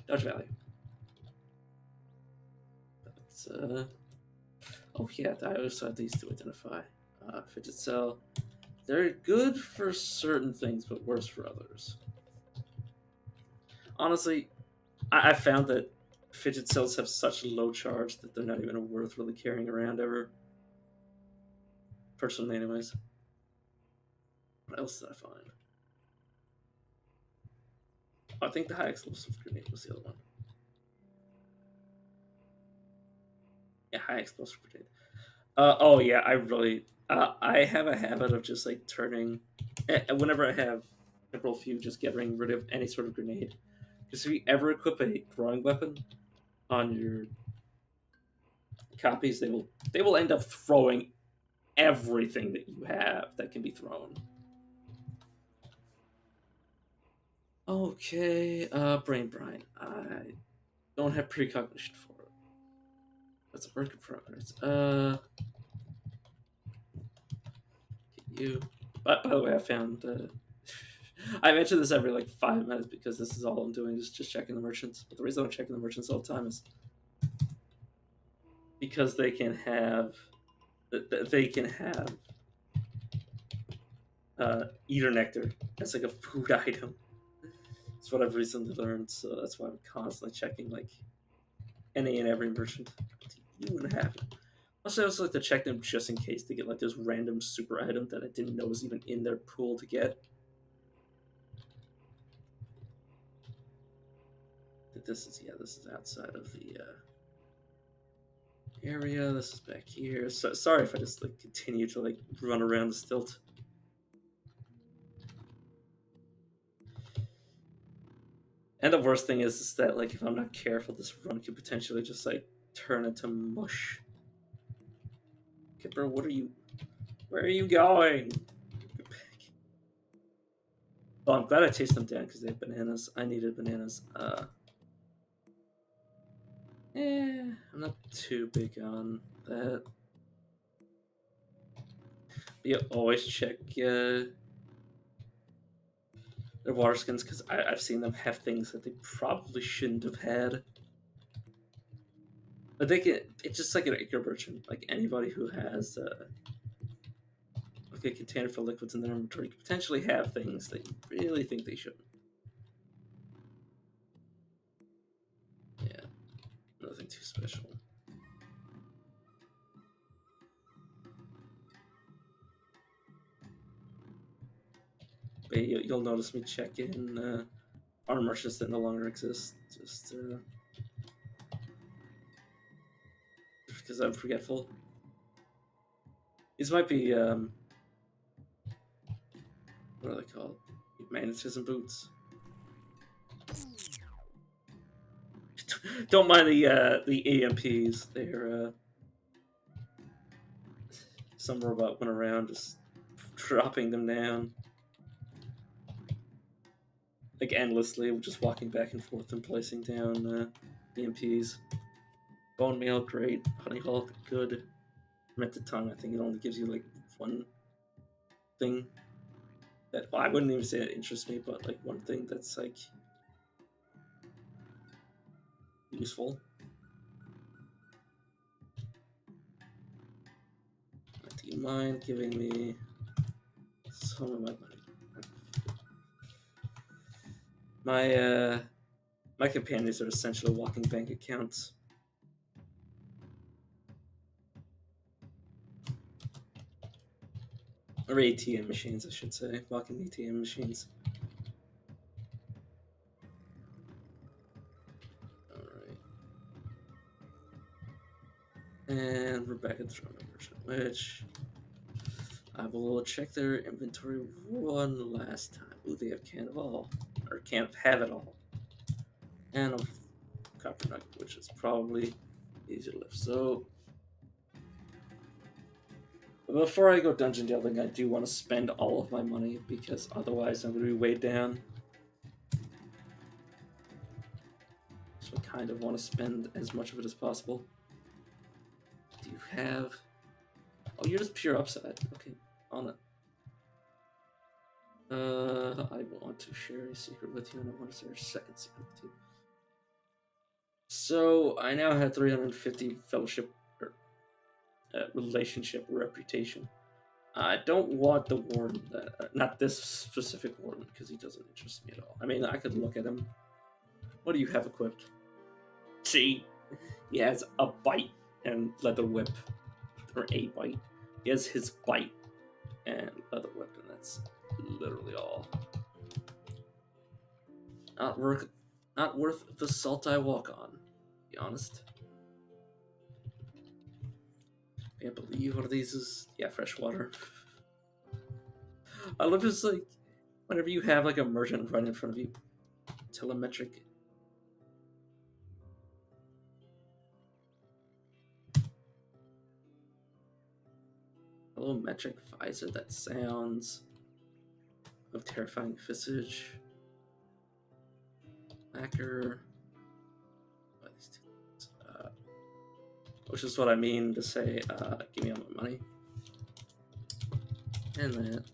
dodge value. That's oh yeah, I also have these to identify. Fidget cell. They're good for certain things, but worse for others. Honestly, I found that fidget cells have such a low charge that they're not even worth really carrying around ever. Personally, anyways. What else did I find? Oh, I think the high explosive grenade was the other one. Yeah, high explosive grenade. Oh yeah, I really. I have a habit of just like turning. Whenever I have temporal few, just getting rid of any sort of grenade. Because if you ever equip a throwing weapon on your copies, they will end up throwing everything that you have that can be thrown. Okay, brain brine. I don't have precognition for it. That's a work in progress. You. By the way, I found. I mention this every like 5 minutes because this is all I'm doing is just checking the merchants. But the reason I'm checking the merchants all the time is because they can have eater nectar as like a food item. That's what I've recently learned, so that's why I'm constantly checking like any and every merchant. You wouldn't have it. Also, I also like to check them just in case they get like this random super item that I didn't know was even in their pool to get. This is outside of the area. This is back here. So sorry if I just like continue to like run around the stilt. And the worst thing is that like if I'm not careful, this run could potentially just like turn into mush. bro, what are you? Where are you going? Get back. Oh, I'm glad I chased them down because they have bananas. I needed bananas. I'm not too big on that. You always check their water skins because I've seen them have things that they probably shouldn't have had. But it's just like an acre merchant. Like anybody who has like a container for liquids in their inventory could potentially have things that you really think they shouldn't. Yeah, nothing too special. But you'll notice me check in armor merchants that no longer exist, just because I'm forgetful. These might be what are they called? Magnetism boots. Don't mind the EMPs. They're some robot went around just dropping them down like endlessly, just walking back and forth and placing down EMPs. Bone meal, great. Honey Hulk, good. Fermented tongue, I think it only gives you like one thing that, well, I wouldn't even say it interests me, but like one thing that's like useful. Do you mind giving me some of my money? My companions are essentially walking bank accounts. Or ATM machines, I should say. Walking ATM machines. Alright. And we're back at the Toronto Merchant, which I will check their inventory one last time. Ooh, they have can of all. Or can't have it all. And a copper nugget, which is probably easy to lift. So before I go dungeon delving, I do want to spend all of my money because otherwise I'm going to be weighed down. So I kind of want to spend as much of it as possible. Do you have... Oh, you're just pure upside. Okay, on it. I want to share a secret with you, and I want to share a second secret with you. So I now have 350 fellowship or relationship reputation. I don't want the warden, not this specific warden, because he doesn't interest me at all. I mean, I could look at him. What do you have equipped? See, he has a bite and leather whip, or a bite. He has his bite and leather whip, and that's literally all. Not worth the salt I walk on. To be honest. I can't believe one of these is fresh water. I love just like whenever you have like a merchant right in front of you, telemetric. Hello, metric visor. That sounds of terrifying visage. Lacquer. Which is what I mean to say, give me all my money. And that.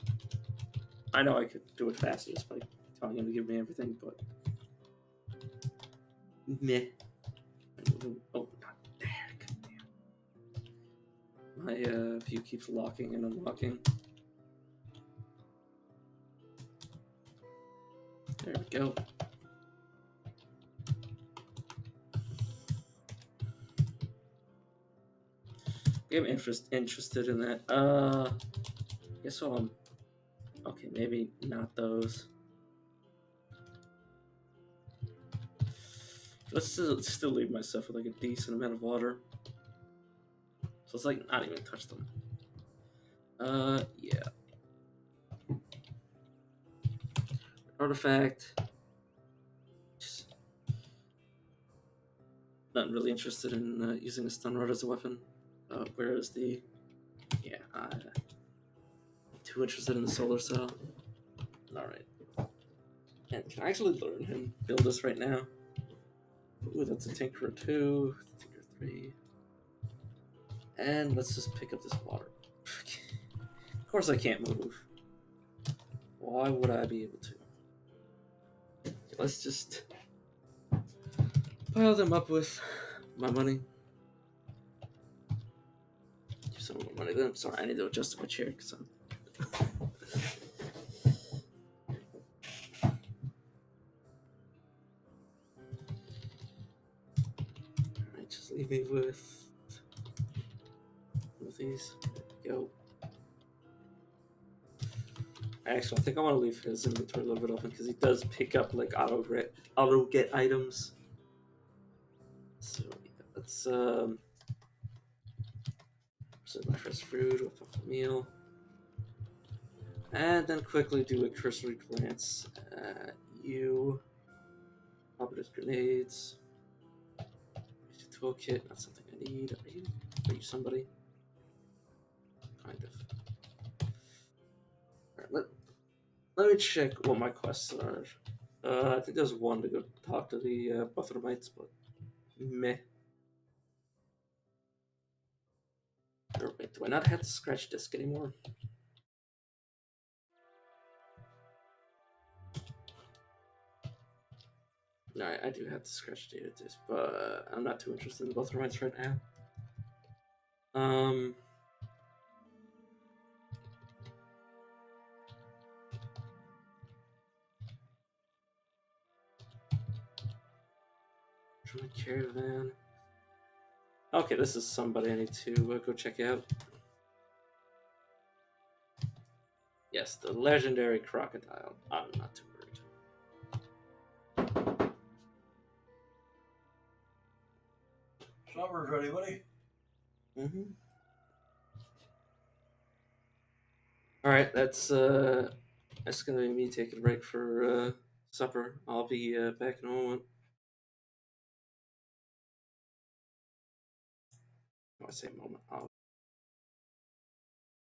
I know I could do it faster just by telling him to give me everything, but... Meh. Oh, not there. God damn. My view keeps locking and unlocking. There we go. I'm interested in that. I guess so. Okay, maybe not those. Let's still leave myself with like a decent amount of water. So it's like not even touch them. Yeah. Artifact. Just not really interested in using a stun rod as a weapon. Where is the Yeah, I'm too interested in the solar cell. Alright. And can I actually learn him build this right now? Ooh, that's a Tinkerer 2, Tinkerer 3. And let's just pick up this water. Of course I can't move. Why would I be able to? Let's just pile them up with my money. Give some more money then. Sorry, I need to adjust my chair because I'm. Alright, just leave me with these. There we go. Actually, I think I want to leave his inventory a little bit open because he does pick up like auto get items. So yeah, let's set my first food with a meal, and then quickly do a cursory glance at you. Operative grenades. Toolkit, not something I need. Are you somebody? Kind of. Alright, let me check what my quests are. I think there's one to go talk to the Buthramites, but meh. Or wait, do I not have to scratch disk anymore? Alright, I do have to scratch data disk, but I'm not too interested in Buthramites right now. Druid Caravan. Okay, this is somebody I need to go check out. Yes, the legendary crocodile. I'm not too worried. Supper's ready, buddy. Mm-hmm. Alright, that's gonna be me taking a break for supper. I'll be back in a moment. I say moment. I'll